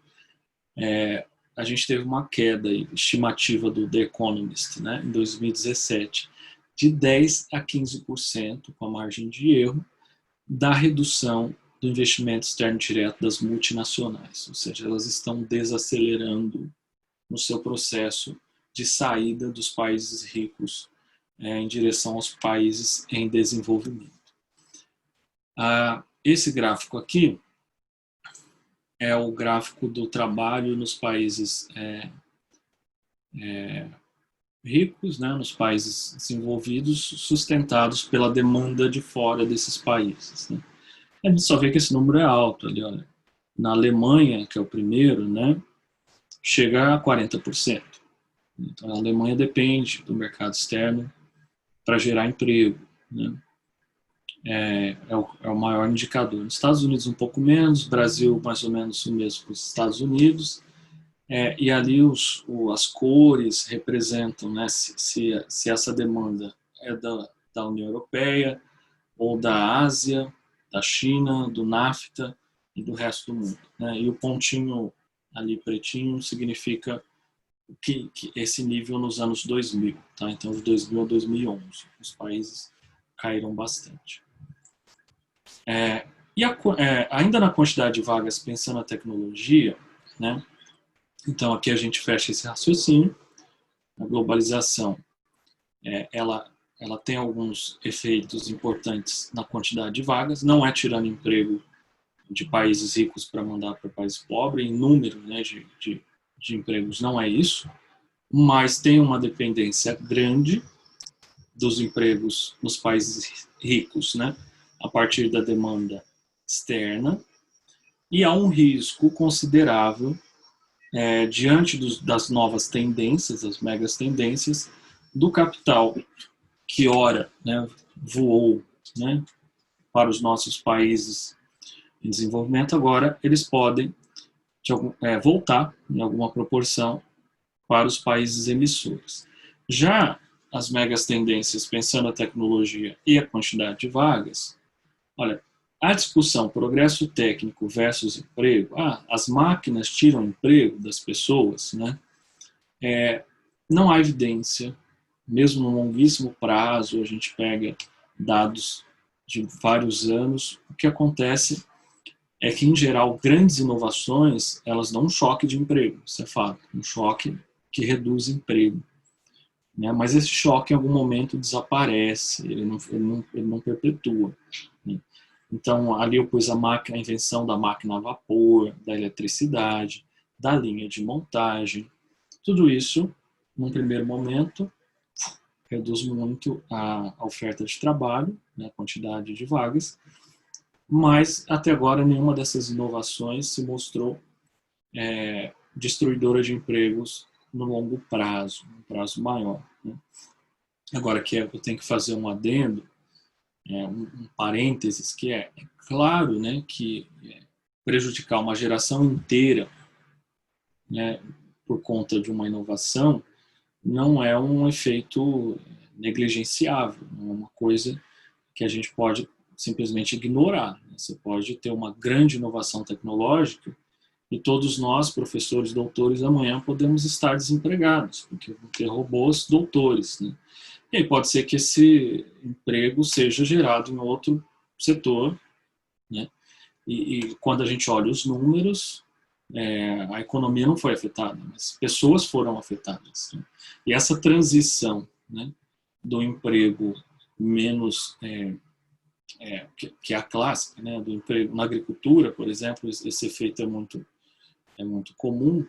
A gente teve uma queda estimativa do The Economist, né, em 2017, de 10 a 15% com a margem de erro da redução do investimento externo direto das multinacionais, ou seja, elas estão desacelerando no seu processo de saída dos países ricos em direção aos países em desenvolvimento. Esse gráfico aqui é o gráfico do trabalho nos países ricos, né, nos países desenvolvidos, sustentados pela demanda de fora desses países, né? A gente só vê que esse número é alto ali, olha. Na Alemanha, que é o primeiro, né, chega a 40%. Então a Alemanha depende do mercado externo para gerar emprego, né? É o maior indicador. Nos Estados Unidos um pouco menos, Brasil mais ou menos o mesmo que os Estados Unidos, e ali as cores representam, né, se essa demanda é da União Europeia ou da Ásia, da China, do NAFTA e do resto do mundo, né? E o pontinho ali pretinho significa que esse nível nos anos 2000, tá? Então de 2000 a 2011 os países caíram bastante. Ainda na quantidade de vagas, pensando na tecnologia, né? Então aqui a gente fecha esse raciocínio. A globalização, ela tem alguns efeitos importantes na quantidade de vagas, não é tirando emprego de países ricos para mandar para países pobres, em número, né, de empregos não é isso, mas tem uma dependência grande dos empregos nos países ricos, né, a partir da demanda externa, e há um risco considerável diante das novas tendências, as megas tendências, do capital que ora, né, voou, né, para os nossos países em desenvolvimento, agora eles podem voltar em alguma proporção para os países emissores. Já as megas tendências, pensando a tecnologia e a quantidade de vagas, olha, a discussão progresso técnico versus emprego, as máquinas tiram emprego das pessoas, né? Não há evidência, mesmo no longuíssimo prazo, a gente pega dados de vários anos, o que acontece é que, em geral, grandes inovações, elas dão um choque de emprego, isso é fato, um choque que reduz emprego, né? Mas esse choque, em algum momento, desaparece, ele não perpetua, né? Então, ali eu pus a invenção da máquina a vapor, da eletricidade, da linha de montagem, tudo isso, num primeiro momento, reduz muito a oferta de trabalho, né, a quantidade de vagas, mas até agora nenhuma dessas inovações se mostrou destruidora de empregos no longo prazo, um prazo maior, né? Agora que eu tenho que fazer um adendo, um parênteses, que é claro, né, que prejudicar uma geração inteira, né, por conta de uma inovação não é um efeito negligenciável, não é uma coisa que a gente pode simplesmente ignorar. Você pode ter uma grande inovação tecnológica e todos nós, professores, doutores, amanhã podemos estar desempregados, porque vão ter robôs doutores, né? E aí pode ser que esse emprego seja gerado em outro setor, né? E quando a gente olha os números, a economia não foi afetada, mas pessoas foram afetadas, né? E essa transição, né, do emprego menos que é a clássica, né, do emprego na agricultura, por exemplo, esse efeito é muito comum.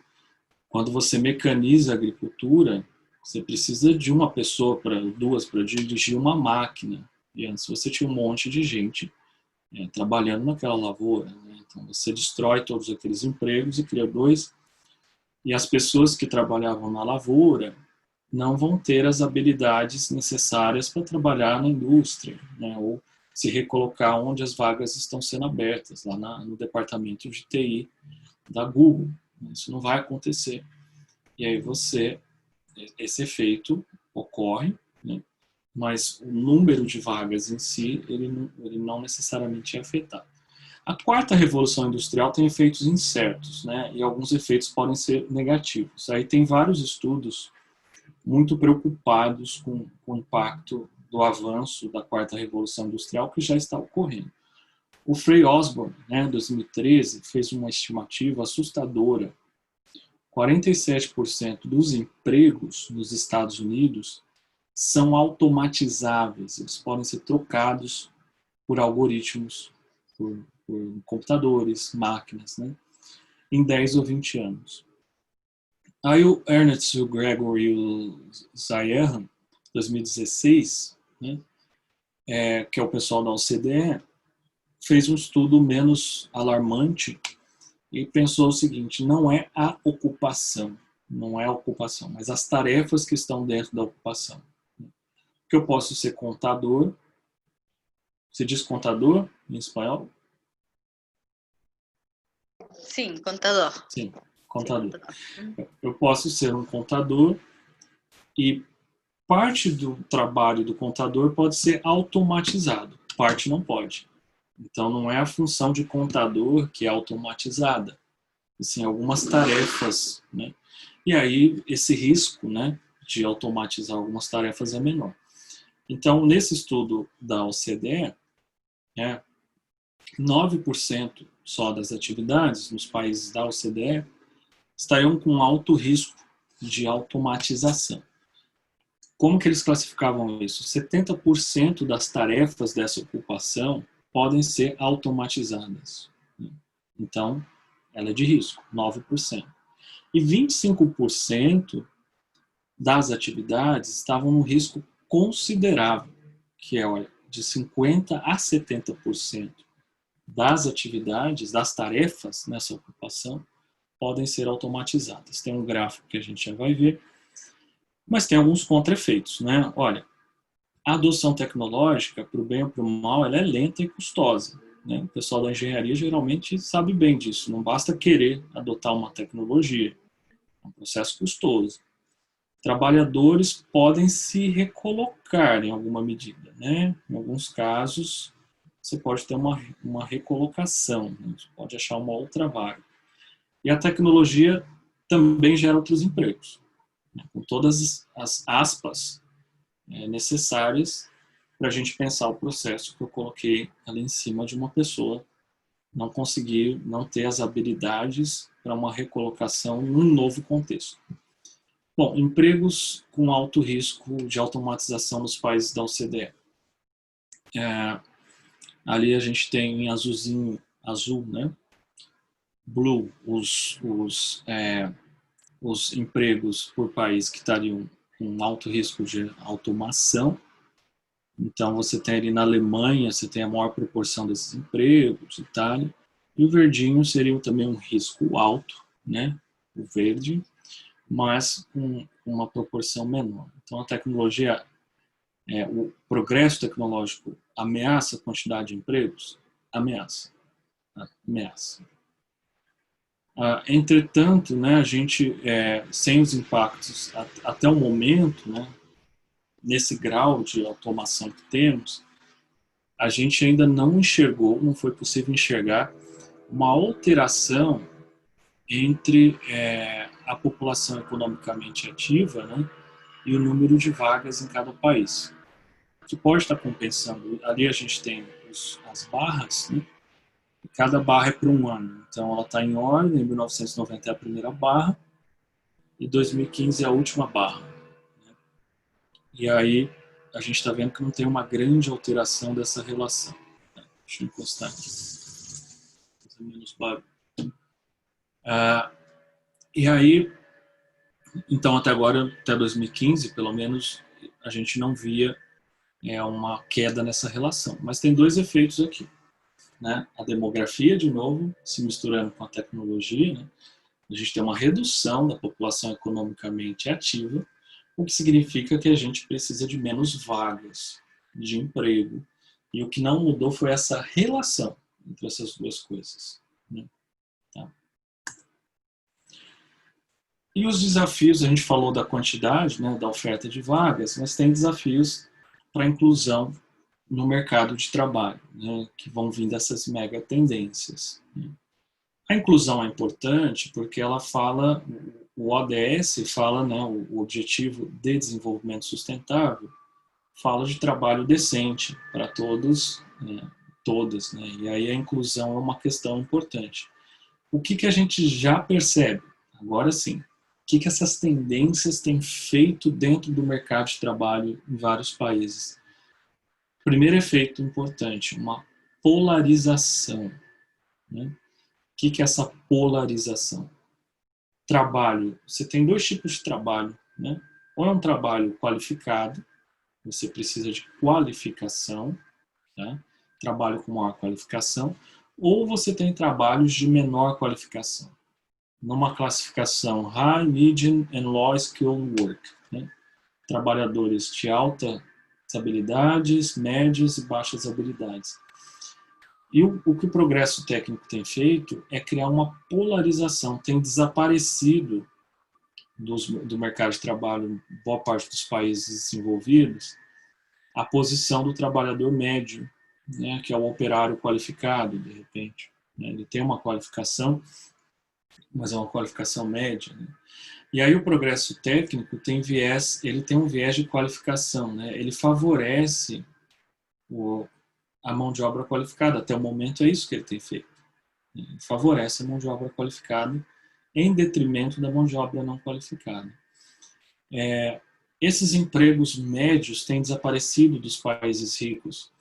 Quando você mecaniza a agricultura, você precisa de uma pessoa para duas para dirigir uma máquina. E antes você tinha um monte de gente trabalhando naquela lavoura, né? Então você destrói todos aqueles empregos e cria dois. E as pessoas que trabalhavam na lavoura não vão ter as habilidades necessárias para trabalhar na indústria, né? Ou se recolocar onde as vagas estão sendo abertas, lá no departamento de TI da Google. Isso não vai acontecer. E aí esse efeito ocorre, né? Mas o número de vagas em si, ele não necessariamente é afetado. A quarta revolução industrial tem efeitos incertos, né? E alguns efeitos podem ser negativos. Aí tem vários estudos muito preocupados com o impacto do avanço da quarta revolução industrial que já está ocorrendo. O Frei Osborne, né, em 2013, fez uma estimativa assustadora. 47% dos empregos nos Estados Unidos são automatizáveis, eles podem ser trocados por algoritmos, por computadores, máquinas, né, em 10 ou 20 anos. Aí o Ernest, o Gregory e o Zayahan, 2016, né, que é o pessoal da OCDE, fez um estudo menos alarmante e pensou o seguinte: não é a ocupação, mas as tarefas que estão dentro da ocupação. Que eu posso ser contador. Você diz contador em espanhol? Sim, contador. Sim, contador. Eu posso ser um contador e parte do trabalho do contador pode ser automatizado, parte não pode. Então não é a função de contador que é automatizada, assim, algumas tarefas, né? E aí esse risco, né, de automatizar algumas tarefas é menor. Então, nesse estudo da OCDE, 9% só das atividades nos países da OCDE estariam com alto risco de automatização. Como que eles classificavam isso? 70% das tarefas dessa ocupação podem ser automatizadas. Então, ela é de risco, 9%. E 25% das atividades estavam no risco considerável, que é, olha, de 50% a 70% das atividades, das tarefas nessa ocupação, podem ser automatizadas. Tem um gráfico que a gente já vai ver, mas tem alguns contra-efeitos, né? Olha, a adoção tecnológica, para o bem ou para o mal, ela é lenta e custosa, né? O pessoal da engenharia geralmente sabe bem disso. Não basta querer adotar uma tecnologia. É um processo custoso. Trabalhadores podem se recolocar em alguma medida, né? Em alguns casos, você pode ter uma recolocação, né? Você pode achar uma outra vaga. E a tecnologia também gera outros empregos, né? Com todas as aspas necessárias para a gente pensar o processo que eu coloquei ali em cima de uma pessoa não conseguir, não ter as habilidades para uma recolocação em um novo contexto. Bom, empregos com alto risco de automatização nos países da OCDE. Ali a gente tem em azulzinho, azul, né? Blue, os empregos por país que estariam com alto risco de automação. Então você tem ali na Alemanha, você tem a maior proporção desses empregos, Itália. E o verdinho seria também um risco alto, né? O verde, mas com uma proporção menor. Então a tecnologia O progresso tecnológico ameaça a quantidade de empregos? Ameaça. Ameaça. Entretanto, né, a gente, sem os impactos até o momento, né, nesse grau de automação que temos, a gente ainda não enxergou, não foi possível enxergar uma alteração entre a população economicamente ativa, né, e o número de vagas em cada país. Que pode estar compensando. Ali a gente tem as barras, né? E cada barra é para um ano. Então ela está em ordem, em 1990 é a primeira barra e 2015 é a última barra. Né? E aí a gente está vendo que não tem uma grande alteração dessa relação. Né? Deixa eu encostar aqui. Fazer menos barulho. E aí, então até agora, até 2015, pelo menos, a gente não via uma queda nessa relação. Mas tem dois efeitos aqui. Né? A demografia, de novo, se misturando com a tecnologia, né? A gente tem uma redução da população economicamente ativa, o que significa que a gente precisa de menos vagas de emprego. E o que não mudou foi essa relação entre essas duas coisas. Né? Tá. E os desafios, a gente falou da quantidade, né, da oferta de vagas, mas tem desafios para a inclusão no mercado de trabalho, né, que vão vir dessas mega tendências. Né. A inclusão é importante porque ela fala, o ODS fala, né, o Objetivo de Desenvolvimento Sustentável, fala de trabalho decente para todos, né, todas, né, e aí a inclusão é uma questão importante. O que a gente já percebe? Agora sim. O que essas tendências têm feito dentro do mercado de trabalho em vários países? Primeiro efeito importante, uma polarização. Né? O que é essa polarização? Trabalho. Você tem dois tipos de trabalho. Né? Ou é um trabalho qualificado, você precisa de qualificação, tá? Trabalho com maior qualificação, ou você tem trabalhos de menor qualificação. Numa classificação High, Medium and Low Skilled Work. Né? Trabalhadores de altas habilidades, médias e baixas habilidades. E o que o progresso técnico tem feito é criar uma polarização, tem desaparecido do mercado de trabalho, em boa parte dos países desenvolvidos, a posição do trabalhador médio, né, que é o operário qualificado, de repente. Né? Ele tem uma qualificação, mas é uma qualificação média. Né? E aí o progresso técnico tem ele tem um viés de qualificação, né? Ele favorece a mão de obra qualificada. Até o momento é isso que ele tem feito. Ele favorece a mão de obra qualificada em detrimento da mão de obra não qualificada. Esses empregos médios têm desaparecido dos países ricos,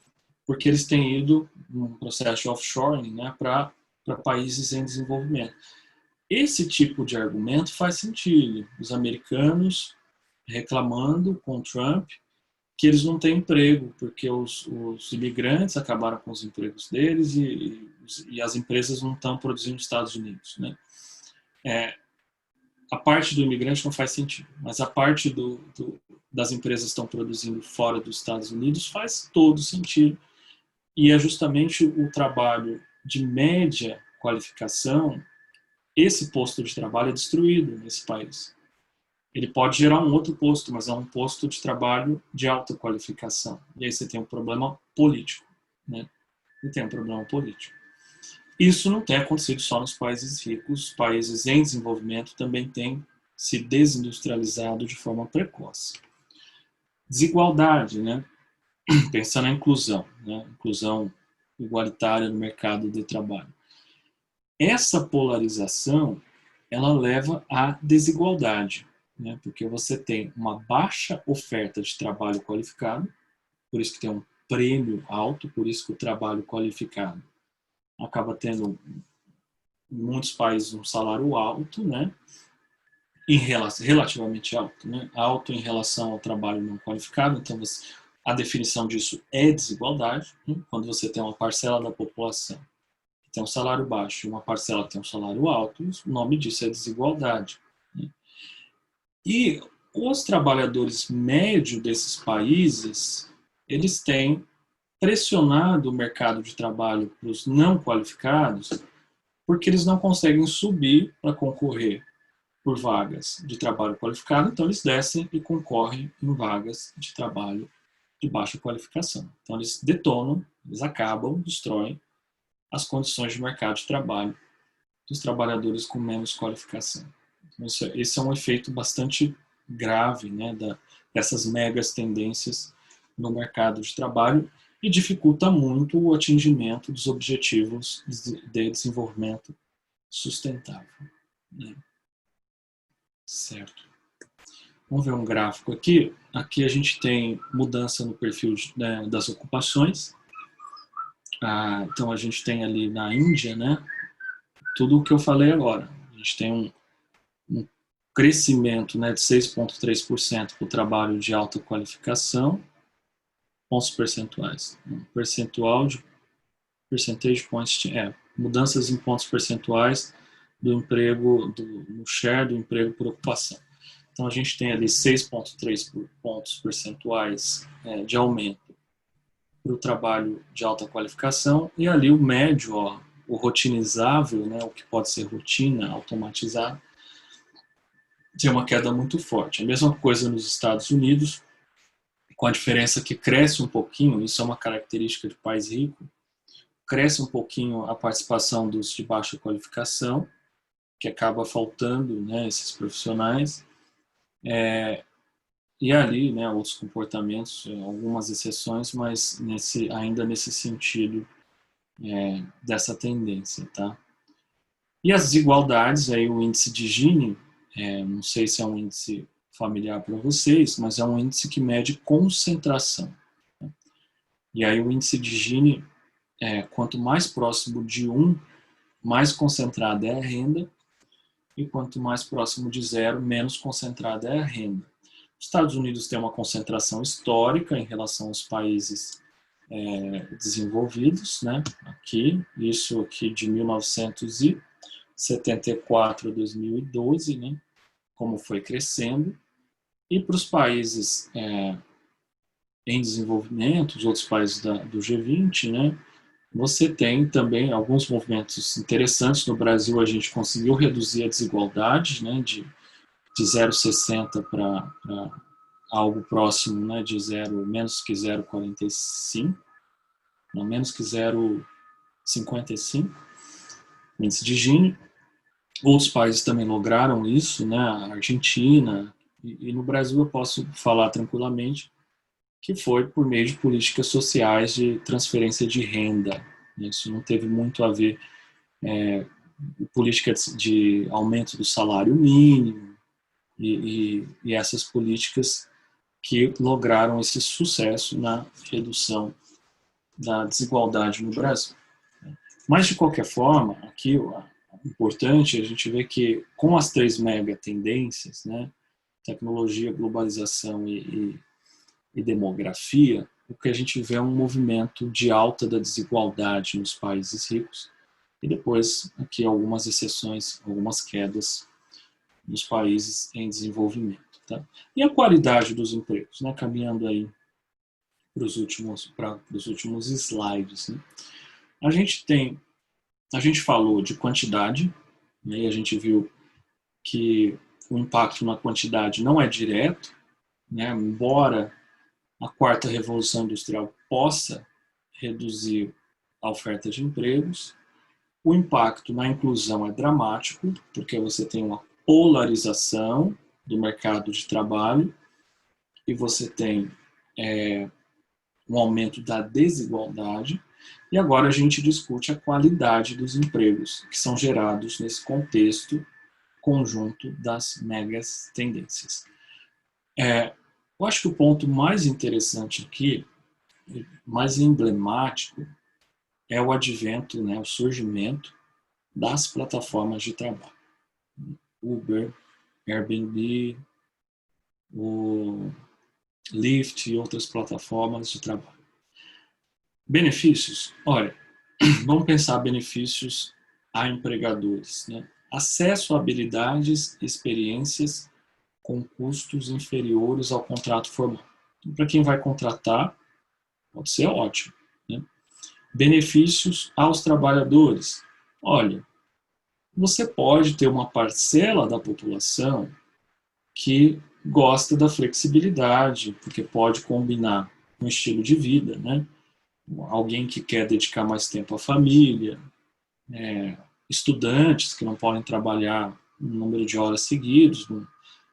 porque eles têm ido num processo de offshoring, né, para países em desenvolvimento. Esse tipo de argumento faz sentido. Os americanos reclamando com Trump que eles não têm emprego, porque os imigrantes acabaram com os empregos deles e as empresas não estão produzindo nos Estados Unidos. Né? A parte do imigrante não faz sentido, mas a parte das empresas que estão produzindo fora dos Estados Unidos faz todo sentido. E é justamente o trabalho de média qualificação. Esse posto de trabalho é destruído nesse país. Ele pode gerar um outro posto, mas é um posto de trabalho de alta qualificação. E aí você tem um problema político. Né? E tem um problema político. Isso não tem acontecido só nos países ricos. Os países em desenvolvimento também têm se desindustrializado de forma precoce. Desigualdade, né? Pensando na inclusão, né? Inclusão igualitária no mercado de trabalho. Essa polarização, ela leva à desigualdade, né? Porque você tem uma baixa oferta de trabalho qualificado, por isso que tem um prêmio alto, por isso que o trabalho qualificado acaba tendo, em muitos países, um salário alto, né? Relativamente alto, né? Alto em relação ao trabalho não qualificado, então a definição disso é desigualdade, né? Quando você tem uma parcela da população tem um salário baixo e uma parcela tem um salário alto, o nome disso é desigualdade. Né? E os trabalhadores médios desses países, eles têm pressionado o mercado de trabalho para os não qualificados, porque eles não conseguem subir para concorrer por vagas de trabalho qualificado, então eles descem e concorrem em vagas de trabalho de baixa qualificação. Então eles detonam, eles acabam, destroem as condições de mercado de trabalho dos trabalhadores com menos qualificação. Então, esse é um efeito bastante grave, né, dessas megas tendências no mercado de trabalho e dificulta muito o atingimento dos objetivos de desenvolvimento sustentável. Né? Certo. Vamos ver um gráfico aqui. Aqui a gente tem mudança no perfil né, das ocupações. Então a gente tem ali na Índia, né, tudo o que eu falei agora. A gente tem um crescimento, né, de 6,3% para o trabalho de alta qualificação, pontos percentuais. Um percentual de percentage points, mudanças em pontos percentuais do emprego, no share do emprego por ocupação. Então a gente tem ali 6,3 pontos percentuais de aumento para o trabalho de alta qualificação e ali o médio, ó, o rotinizável, né, o que pode ser rotina, automatizado, tem uma queda muito forte. A mesma coisa nos Estados Unidos, com a diferença que cresce um pouquinho, isso é uma característica de país rico, cresce um pouquinho a participação dos de baixa qualificação, que acaba faltando, né, esses profissionais, e ali, né, outros comportamentos, algumas exceções, mas ainda nesse sentido dessa tendência, tá? E as desigualdades, aí o índice de Gini, não sei se é um índice familiar para vocês, mas é um índice que mede concentração. Tá? E aí o índice de Gini, quanto mais próximo de 1, mais concentrada é a renda, e quanto mais próximo de 0, menos concentrada é a renda. Os Estados Unidos tem uma concentração histórica em relação aos países desenvolvidos, né? Isso aqui de 1974 a 2012, né? Como foi crescendo. E para os países em desenvolvimento, os outros países do G20, né? Você tem também alguns movimentos interessantes. No Brasil, a gente conseguiu reduzir a desigualdade, né? De 0,60 para algo próximo, né, de menos que 0,45, não, menos que 0,55, índice de Gini. Outros países também lograram isso, né, a Argentina, e no Brasil eu posso falar tranquilamente que foi por meio de políticas sociais de transferência de renda. Isso não teve muito a ver com política de aumento do salário mínimo e essas políticas que lograram esse sucesso na redução da desigualdade no Brasil. Mas, de qualquer forma, aqui o importante é a gente ver que com as 3 mega tendências, né, tecnologia, globalização e demografia, o que a gente vê é um movimento de alta da desigualdade nos países ricos e depois aqui algumas exceções, algumas quedas nos países em desenvolvimento. Tá? E a qualidade dos empregos, né? Caminhando aí para os últimos slides. Né? A gente falou de quantidade, né? E a gente viu que o impacto na quantidade não é direto, né? Embora a 4ª Revolução Industrial possa reduzir a oferta de empregos, o impacto na inclusão é dramático, porque você tem uma polarização do mercado de trabalho e você tem um aumento da desigualdade. E agora a gente discute a qualidade dos empregos que são gerados nesse contexto conjunto das megas tendências. Eu acho que o ponto mais interessante aqui, mais emblemático, é o advento, né, o surgimento das plataformas de trabalho. Uber, Airbnb, o Lyft e outras plataformas de trabalho. Benefícios? Olha, vamos pensar benefícios a empregadores. Né? Acesso a habilidades, experiências com custos inferiores ao contrato formal. Então, para quem vai contratar, pode ser ótimo, né? Benefícios aos trabalhadores. Olha, você pode ter uma parcela da população que gosta da flexibilidade, porque pode combinar com o estilo de vida, né? Alguém que quer dedicar mais tempo à família, estudantes que não podem trabalhar um número de horas seguidos,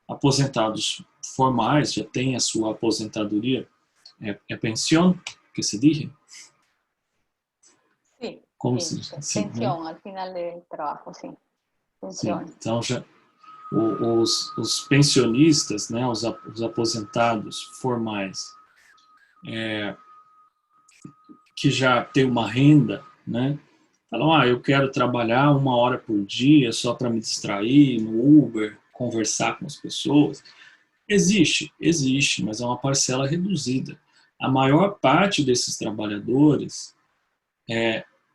aposentados formais já têm a sua aposentadoria, pensión, que se diz? Sí, Como sí, se sim, pensión al final del trabajo, sí. sim. Pensión. Então já os pensionistas, né, os aposentados formais, que já tem uma renda, né, falam, eu quero trabalhar 1 hora por dia só para me distrair no Uber, conversar com as pessoas. Existe, mas é uma parcela reduzida. A maior parte desses trabalhadores,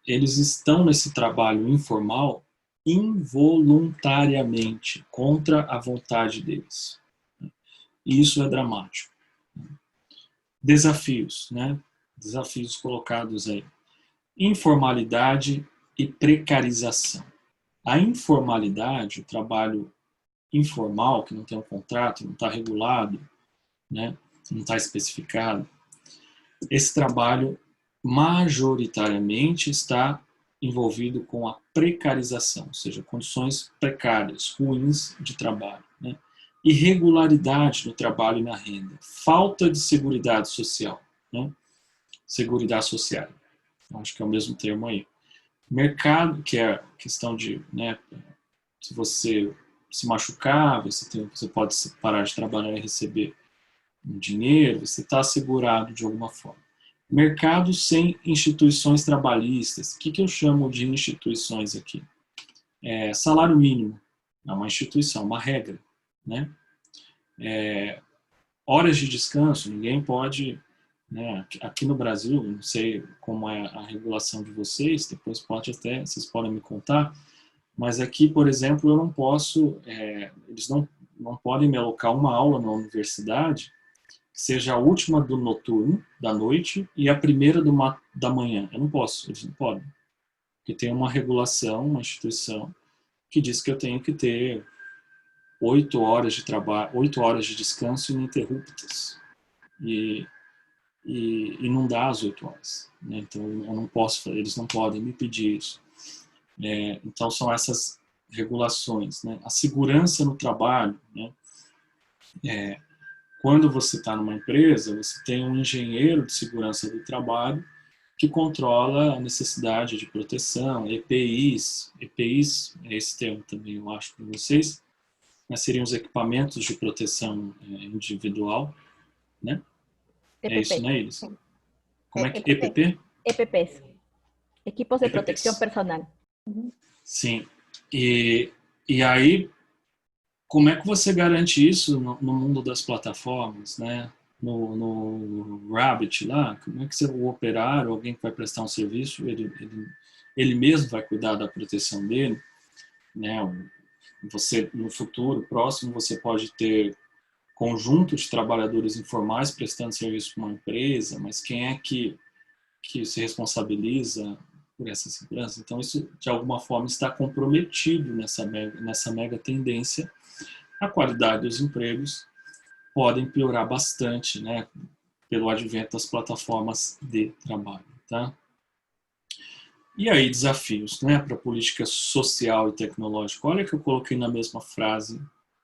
eles estão nesse trabalho informal involuntariamente, contra a vontade deles. E isso é dramático. Desafios, né? Desafios colocados aí. Informalidade e precarização. A informalidade, o trabalho informal, que não tem um contrato, não está regulado, né? Não está especificado, esse trabalho majoritariamente está envolvido com a precarização, ou seja, condições precárias, ruins de trabalho, né? Irregularidade no trabalho e na renda, falta de seguridade social, né? Seguridade social, acho que é o mesmo termo aí. Mercado, que é a questão de, né, se você se machucar, você pode parar de trabalhar e receber um dinheiro, você está assegurado de alguma forma. Mercado sem instituições trabalhistas. O que eu chamo de instituições aqui? Salário mínimo é uma instituição, uma regra, né? Horas de descanso, ninguém pode, né? Aqui no Brasil, não sei como é a regulação de vocês, depois vocês podem me contar, mas aqui, por exemplo, eu não posso, eles não podem me alocar uma aula na universidade que seja a última do noturno, da noite, e a primeira da manhã. Eu não posso, eles não podem. Porque tem uma regulação, uma instituição, que diz que eu tenho que ter 8 horas de trabalho, 8 horas de descanso ininterruptas. E não dá as 8 horas. Né? Então, eu não posso, eles não podem me pedir isso. Então, são essas regulações. Né? A segurança no trabalho, né? Quando você está numa empresa, você tem um engenheiro de segurança do trabalho que controla a necessidade de proteção, EPIs, é esse termo também eu acho para vocês, mas seriam os equipamentos de proteção individual, né? EPP. É isso, né, Iris? Como é que EPP? EPPs, equipos de EPPs. protección personal. Sim. E aí, como é que você garante isso no mundo das plataformas, né? No Rabbit lá, como é que o operário, alguém que vai prestar um serviço, ele mesmo vai cuidar da proteção dele, né? Você, no futuro próximo, você pode ter conjunto de trabalhadores informais prestando serviço para uma empresa, mas quem é que se responsabiliza por essa segurança? Então, isso, de alguma forma, está comprometido nessa mega tendência. A qualidade dos empregos podem piorar bastante, né, pelo advento das plataformas de trabalho, tá? E aí, desafios, né, para a política social e tecnológica. Olha que eu coloquei na mesma frase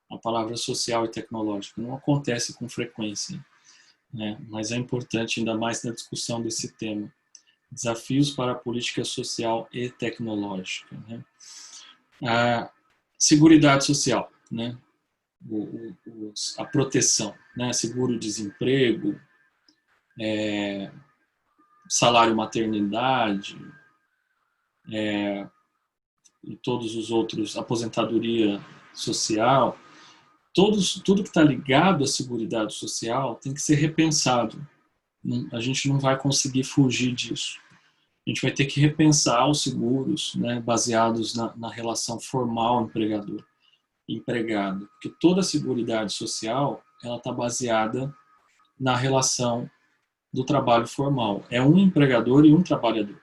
a palavra social e tecnológica. Não acontece com frequência, né, mas é importante, ainda mais na discussão desse tema. Desafios para a política social e tecnológica, né? A seguridade social, né? A proteção, né? Seguro-desemprego, salário maternidade, e todos os outros, aposentadoria social, tudo que está ligado à seguridade social tem que ser repensado. A gente não vai conseguir fugir disso. A gente vai ter que repensar os seguros, né, baseados na relação formal empregador. empregado, porque toda a Seguridade Social ela está baseada na relação do trabalho formal. É um empregador e um trabalhador.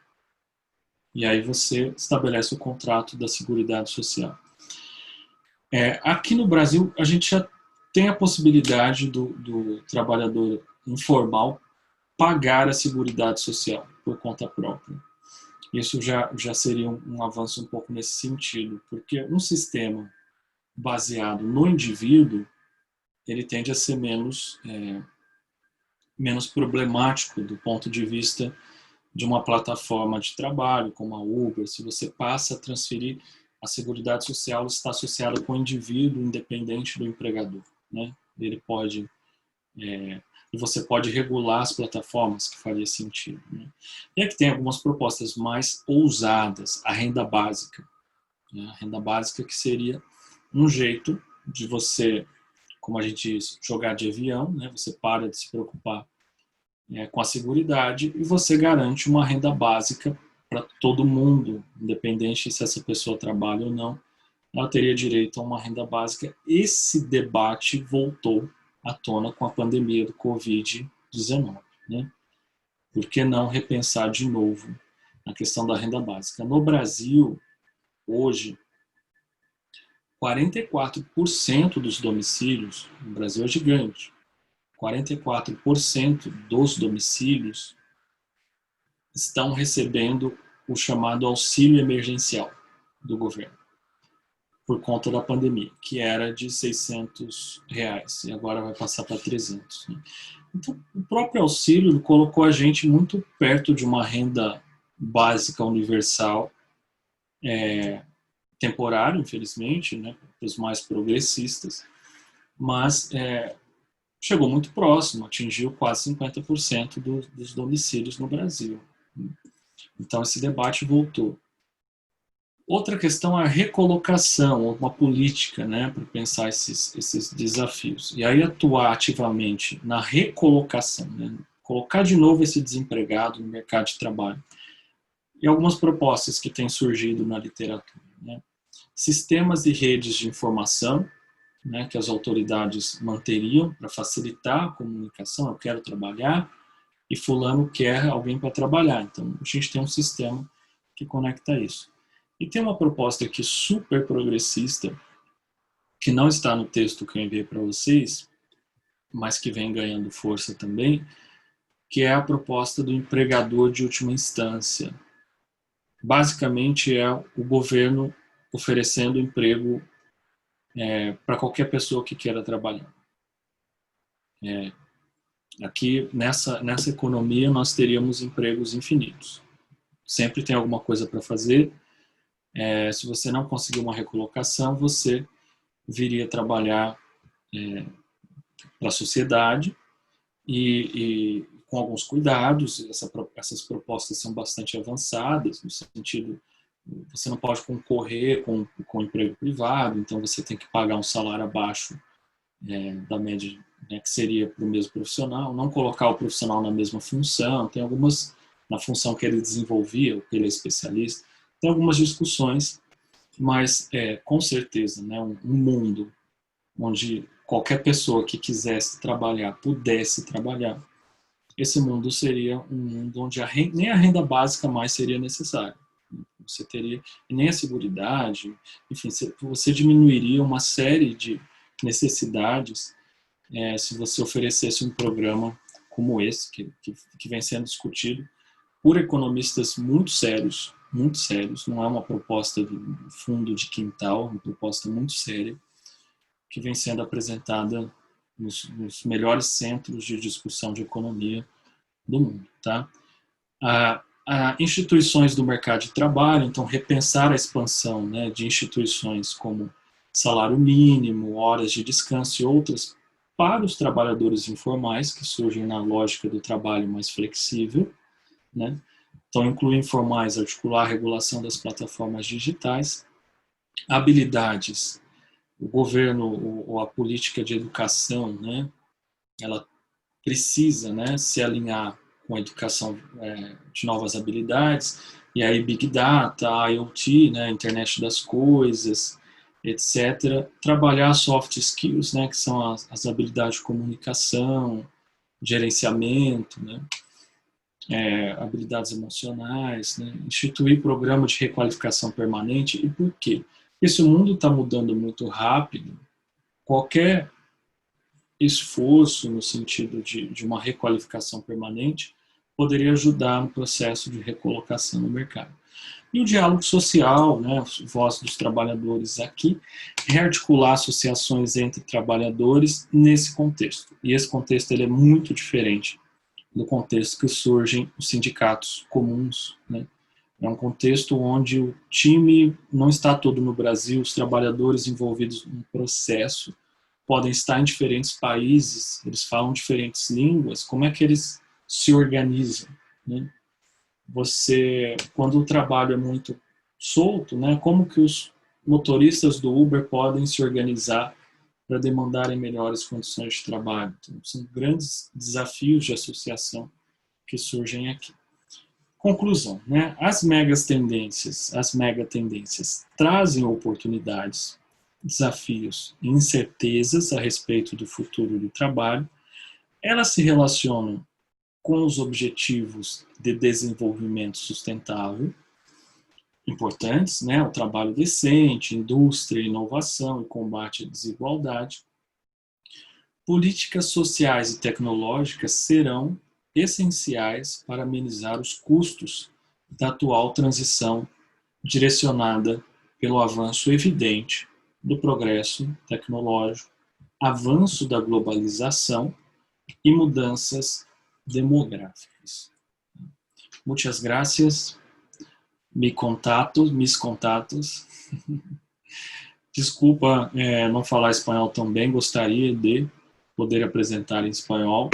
E aí você estabelece o contrato da Seguridade Social. Aqui no Brasil, a gente já tem a possibilidade do trabalhador informal pagar a Seguridade Social por conta própria. Isso já seria um avanço um pouco nesse sentido, porque um sistema baseado no indivíduo, ele tende a ser menos problemático do ponto de vista de uma plataforma de trabalho, como a Uber. Se você passa a transferir, a Seguridade Social está associada com o indivíduo independente do empregador, né? Ele pode... e você pode regular as plataformas, que faria sentido, né? E aqui tem algumas propostas mais ousadas, a renda básica, né? A renda básica que seria um jeito de você, como a gente diz, jogar de avião, né? Você para de se preocupar com a seguridade e você garante uma renda básica para todo mundo, independente se essa pessoa trabalha ou não, ela teria direito a uma renda básica. Esse debate voltou à tona com a pandemia do Covid-19, né? Por que não repensar de novo a questão da renda básica? No Brasil, hoje, 44% dos domicílios, o Brasil é gigante, 44% dos domicílios estão recebendo o chamado auxílio emergencial do governo, por conta da pandemia, que era de R$600 e agora vai passar para 300. Né? Então, o próprio auxílio colocou a gente muito perto de uma renda básica universal, temporária, infelizmente, né, para os mais progressistas, mas chegou muito próximo, atingiu quase 50% dos domicílios no Brasil. Então, esse debate voltou. Outra questão é a recolocação, uma política, né, para pensar esses desafios. E aí atuar ativamente na recolocação, né, colocar de novo esse desempregado no mercado de trabalho. E algumas propostas que têm surgido na literatura, né. Sistemas e redes de informação, né, que as autoridades manteriam para facilitar a comunicação. Eu quero trabalhar e fulano quer alguém para trabalhar. Então, a gente tem um sistema que conecta isso. E tem uma proposta aqui super progressista, que não está no texto que eu enviei para vocês, mas que vem ganhando força também, que é a proposta do empregador de última instância. Basicamente é o governo oferecendo emprego para qualquer pessoa que queira trabalhar. Aqui, nessa economia, nós teríamos empregos infinitos. Sempre tem alguma coisa para fazer. Se você não conseguir uma recolocação, você viria trabalhar para a sociedade e com alguns cuidados. Essas propostas são bastante avançadas, no sentido, você não pode concorrer com o emprego privado, então você tem que pagar um salário abaixo da média, né, que seria para o mesmo profissional, não colocar o profissional na mesma função, tem algumas, na função que ele desenvolvia, que ele é especialista, tem algumas discussões, mas com certeza, né, um mundo onde qualquer pessoa que quisesse trabalhar, pudesse trabalhar, esse mundo seria um mundo onde nem a renda básica mais seria necessária. Você teria, e nem a seguridade, enfim, você diminuiria uma série de necessidades se você oferecesse um programa como esse, que vem sendo discutido por economistas muito sérios, não é uma proposta de fundo de quintal, uma proposta muito séria, que vem sendo apresentada nos melhores centros de discussão de economia do mundo. Tá? Instituições do mercado de trabalho, então repensar a expansão, né, de instituições como salário mínimo, horas de descanso e outras para os trabalhadores informais, que surgem na lógica do trabalho mais flexível, né? Então, incluir informais, articular a regulação das plataformas digitais, habilidades, o governo ou a política de educação, né? Ela precisa, né, se alinhar com a educação de novas habilidades, e aí Big Data, IoT, né, Internet das Coisas, etc. Trabalhar soft skills, né, que são as habilidades de comunicação, gerenciamento, né, habilidades emocionais, né, instituir programa de requalificação permanente. E por quê? Porque se o mundo está mudando muito rápido, qualquer esforço no sentido de uma requalificação permanente poderia ajudar no processo de recolocação no mercado. E o diálogo social, né, a voz dos trabalhadores aqui, rearticular associações entre trabalhadores nesse contexto. E esse contexto ele é muito diferente do contexto que surgem os sindicatos comuns, né? É um contexto onde o time não está todo no Brasil, os trabalhadores envolvidos no processo podem estar em diferentes países, eles falam diferentes línguas, como é que eles se organizam, né? Quando o trabalho é muito solto, né, como que os motoristas do Uber podem se organizar para demandarem melhores condições de trabalho? Então, são grandes desafios de associação que surgem aqui. Conclusão, né? As megatendências trazem oportunidades, desafios e incertezas a respeito do futuro do trabalho. Elas se relacionam com os objetivos de desenvolvimento sustentável, importantes, né? O trabalho decente, indústria, inovação e combate à desigualdade. Políticas sociais e tecnológicas serão essenciais para amenizar os custos da atual transição direcionada pelo avanço evidente do progresso tecnológico, avanço da globalização e mudanças demográficas. Muitas gracias. Mis contatos. Desculpa não falar espanhol tão bem, gostaria de poder apresentar em espanhol,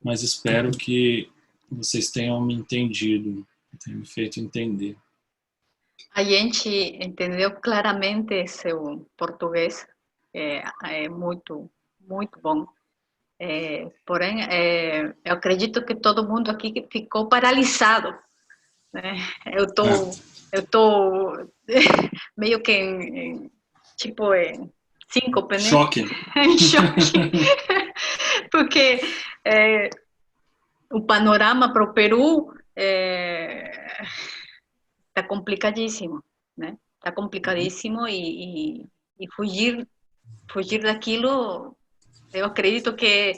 mas espero que vocês tenham me entendido, tenham me feito entender. A gente entendeu claramente seu português, é muito, muito bom. Porém, eu acredito que todo mundo aqui ficou paralisado, né? Eu tô meio que em síncope, né? Choque. Em choque. Porque o panorama para o Peru está complicadíssimo, né? Está complicadíssimo e fugir daquilo, eu acredito que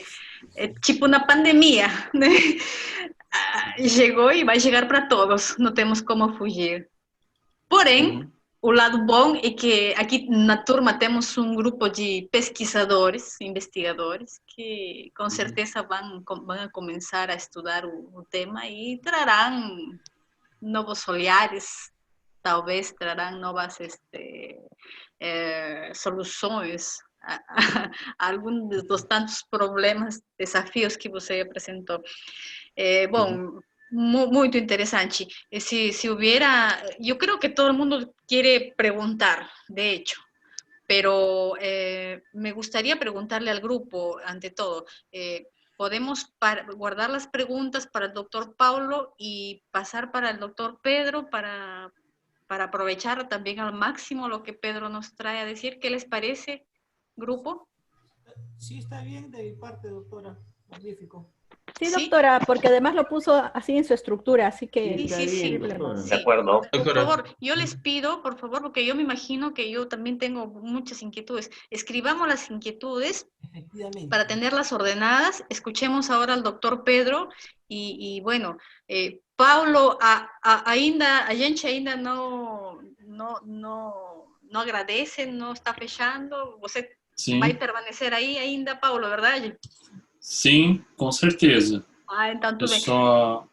é tipo na pandemia, né? Chegou e vai chegar para todos, não temos como fugir. Porém, o lado bom é que aqui na turma temos um grupo de pesquisadores, investigadores, que com certeza vão a começar a estudar o tema e trarão novos olhares, talvez trarão novas soluções a alguns dos tantos problemas, desafios que você apresentou. Bom, muito interessante. Se hubiera, yo creo que todo el mundo quiere preguntar, de hecho, pero me gustaría preguntarle al grupo, ante todo, podemos guardar las preguntas para el doctor Paulo y pasar para el doctor Pedro para aprovechar también al máximo lo que Pedro nos trae a decir. ¿Qué les parece, grupo? Sí, está bien de mi parte, doctora. Magnífico. Sí, doctora, porque además lo puso así en su estructura, así que... Sí. De acuerdo. Por favor, yo les pido, por favor, porque yo me imagino que yo también tengo muchas inquietudes. Escribamos las inquietudes para tenerlas ordenadas. Escuchemos ahora al doctor Pedro y bueno, Paulo, a gente ainda não agradece, não está fechando. Você vai permanecer aí ainda, Paulo, verdade? Sim, com certeza. Então tudo bem. Só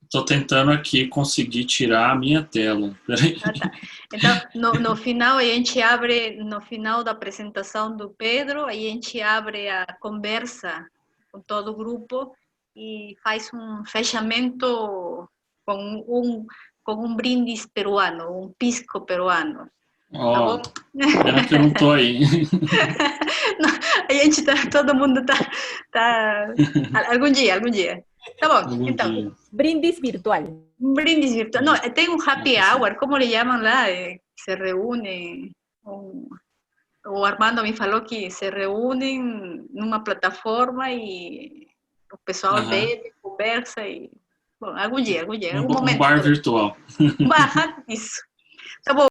estou tentando aqui conseguir tirar a minha tela. Tá. Então, no final, a gente abre, no final da apresentação do Pedro, a gente abre a conversa com todo o grupo e faz um fechamento com um brindis peruano, um pisco peruano. Tá bom? Pena que eu não estou aí. A gente todo mundo tá algum dia. Tá bom, então. Dia. Brindis virtual. Brindis virtual. Não, tem um happy hour, como le llaman lá? Se reúne o Armando me falou que se reúnem numa plataforma e o pessoal bebe, conversa e... Bom, algum dia, algum momento. Bar virtual. Isso. Tá bom.